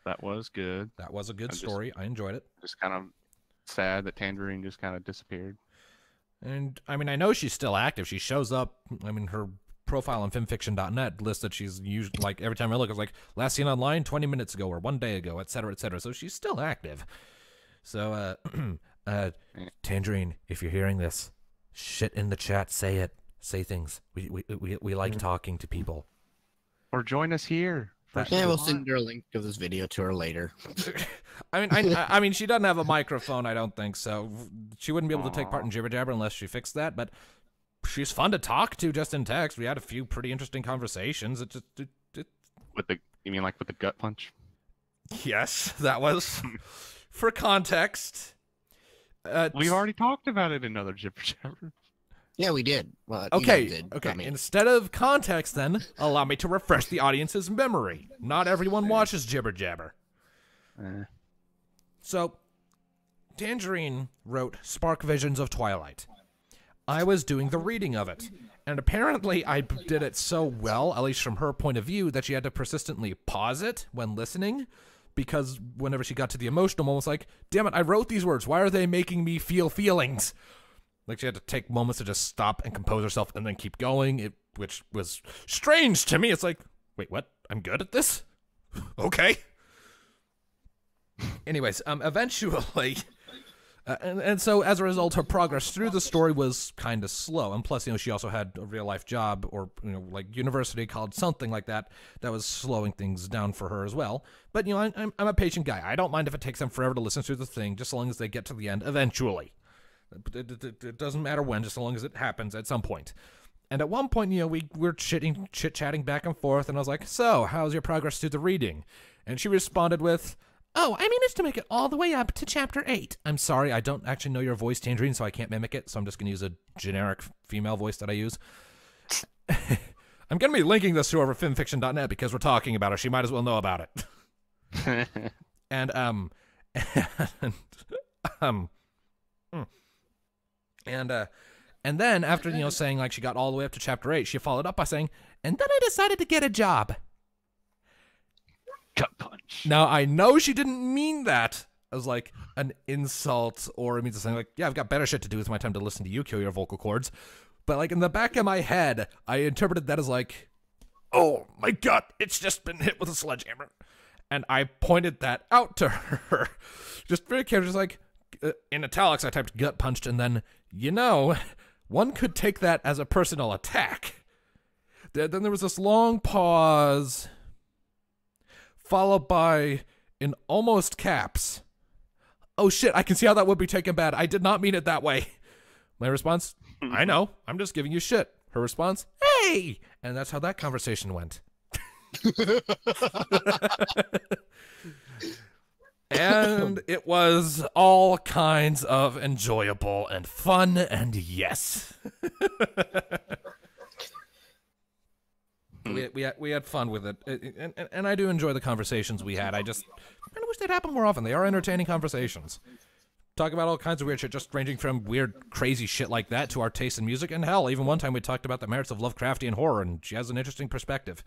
That was good. That was a good story. I enjoyed it. Just kind of sad that Tangerine just kind of disappeared. And I mean, I know she's still active. She shows up. I mean, her profile on femfiction.net lists that she's used, like, every time I look, it's like, last seen online 20 minutes ago or 1 day ago, etc., etc. So she's still active. So, Tangerine, if you're hearing this, shit in the chat, say it. Say things. We like talking to people. Or join us here. Yeah, we'll send her a link of this video to her later. I mean, she doesn't have a microphone, I don't think, so she wouldn't be able to take part in Jibber Jabber unless she fixed that, but she's fun to talk to just in text. We had a few pretty interesting conversations. You mean like with the gut punch? Yes, that was. For context. We've already talked about it in other Jibber Jabber. Yeah, we did. Well, okay, did, okay. I mean. Instead of context, then, allow me to refresh the audience's memory. Not everyone watches Jibber Jabber. So, Tangerine wrote Spark Visions of Twilight. I was doing the reading of it, and apparently I did it so well, at least from her point of view, that she had to persistently pause it when listening, because whenever she got to the emotional moment, like, damn it, I wrote these words. Why are they making me feel feelings? Like, she had to take moments to just stop and compose herself and then keep going, which was strange to me. It's like, wait, what? I'm good at this? Okay. Anyways, eventually... and so, as a result, her progress through the story was kind of slow. And plus, she also had a real-life job or, like university, college, something like that was slowing things down for her as well. But, I'm a patient guy. I don't mind if it takes them forever to listen through the thing, just as long as they get to the end eventually. It doesn't matter when, just as long as it happens at some point. And at one point, we were chit-chatting back and forth, and I was like, so, how's your progress through the reading? And she responded with, oh, I managed to make it all the way up to chapter 8. I'm sorry, I don't actually know your voice, Tangerine, so I can't mimic it, so I'm just going to use a generic female voice that I use. I'm going to be linking this to over fanfiction.net because we're talking about her. She might as well know about it. And then after, saying like she got all the way up to chapter 8, she followed up by saying, and then I decided to get a job. Gut punch. Now, I know she didn't mean that as like an insult, or it means something like, yeah, I've got better shit to do with my time to listen to you kill your vocal cords. But like in the back of my head, I interpreted that as like, oh my God, it's just been hit with a sledgehammer. And I pointed that out to her. Just very carefully, just like, in italics, I typed gut punched, and then, one could take that as a personal attack. Then there was this long pause, followed by in almost caps. Oh shit, I can see how that would be taken bad. I did not mean it that way. My response, I know, I'm just giving you shit. Her response, hey! And that's how that conversation went. And it was all kinds of enjoyable and fun, and yes. We had fun with it, and I do enjoy the conversations we had. I kind of wish they'd happen more often. They are entertaining conversations. Talk about all kinds of weird shit, just ranging from weird, crazy shit like that to our taste in music, and hell, even one time we talked about the merits of Lovecraftian horror, and she has an interesting perspective.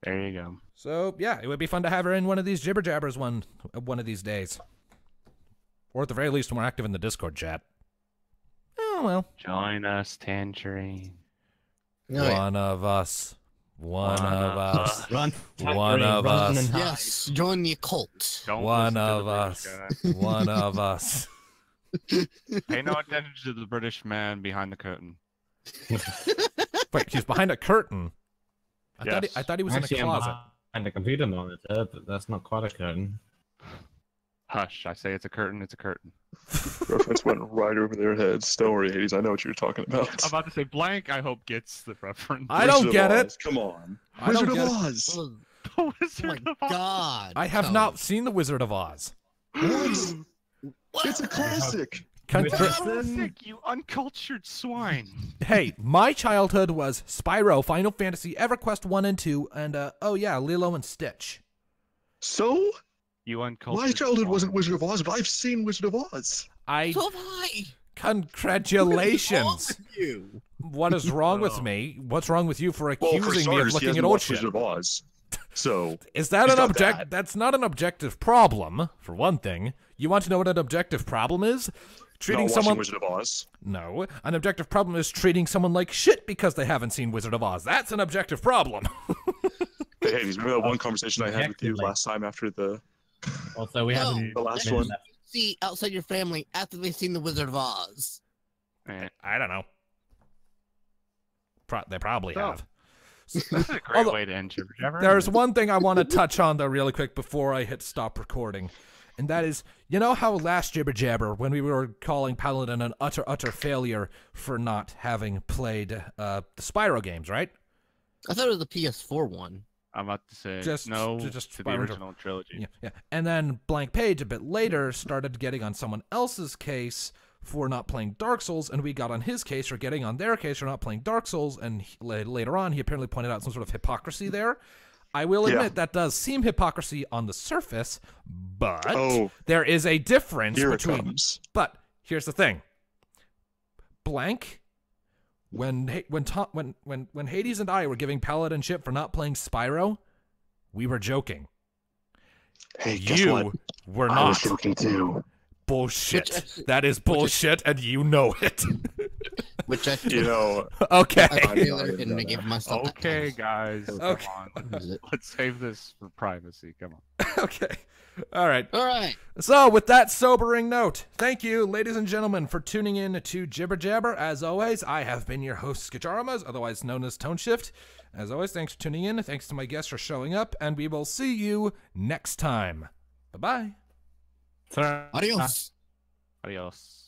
There you go. So, yeah, it would be fun to have her in one of these Jibber Jabbers one of these days. Or at the very least, when we're active in the Discord chat. Oh, well. Join us, Tangerine. One of us. One of us. Run. One of us. Yes, join the occult. Don't One listen to of the us. British guy. One of us. Pay no attention to the British man behind the curtain. Wait, he's behind a curtain. Yes. I thought he was Actually, in a I'm closet. behind the computer monitor, but that's not quite a curtain. Hush, I say it's a curtain, it's a curtain. Reference went right over their heads. Don't worry, Hades. I know what you're talking about. I'm about to say blank, I hope gets the reference. I don't Wizard get of it. Oz, come on. I Wizard don't of get it. Oz. Oh The Wizard my of Oz. God. I have Code. not seen The Wizard of Oz. What? It's a classic. Classic, you uncultured swine. Hey, my childhood was Spyro, Final Fantasy, EverQuest 1 and 2, and, oh yeah, Lilo and Stitch. So? You uncultured My childhood swine. wasn't Wizard of Oz, but I've seen Wizard of Oz. So have I. Congratulations. You. What is wrong with me? What's wrong with you for Well, for accusing me of starters, he looking hasn't at old watched shit? Wizard of Oz. So, Is that He's an not object? that. That's not an objective problem, for one thing. You want to know what an objective problem is? Treating not watching someone... Wizard of Oz. No, an objective problem is treating someone like shit because they haven't seen Wizard of Oz. That's an objective problem. Hey, Hades, remember that one conversation I had with you Objectively. last time after the Also, we No. haven't. the last one? See outside your family after they've seen The Wizard of Oz. Eh, I don't know. They probably So- have. This is a great way to end Jibber Jabber. There's one thing I want to touch on, though, really quick before I hit stop recording. And that is, you know how last Jibber Jabber, when we were calling Paladin an utter failure for not having played the Spyro games, right? I thought it was the PS4 one. I'm about to say Just no to to the Spyro original trilogy. Yeah, yeah. And then Blank Page, a bit later, started getting on someone else's case for not playing Dark Souls, and we got on his case for getting on their case for not playing Dark Souls, and later on, he apparently pointed out some sort of hypocrisy there. I will admit that does seem hypocrisy on the surface, but there is a difference between. But here's the thing: Blank, when Hades and I were giving Paladin shit for not playing Spyro, we were joking. Hey, guess You what? were I was not. joking too. Bullshit. That is bullshit, and you know it. Which I You know, Okay. and gave myself that Okay, title. guys. Okay. Come on. What is it? Let's save this for privacy. Come on. Okay. All right. All right. So, with that sobering note, thank you, ladies and gentlemen, for tuning in to Jibber Jabber. As always, I have been your host, Skijaramas, otherwise known as Tone Shift. As always, thanks for tuning in. Thanks to my guests for showing up, and we will see you next time. Bye-bye. Adios. Adios.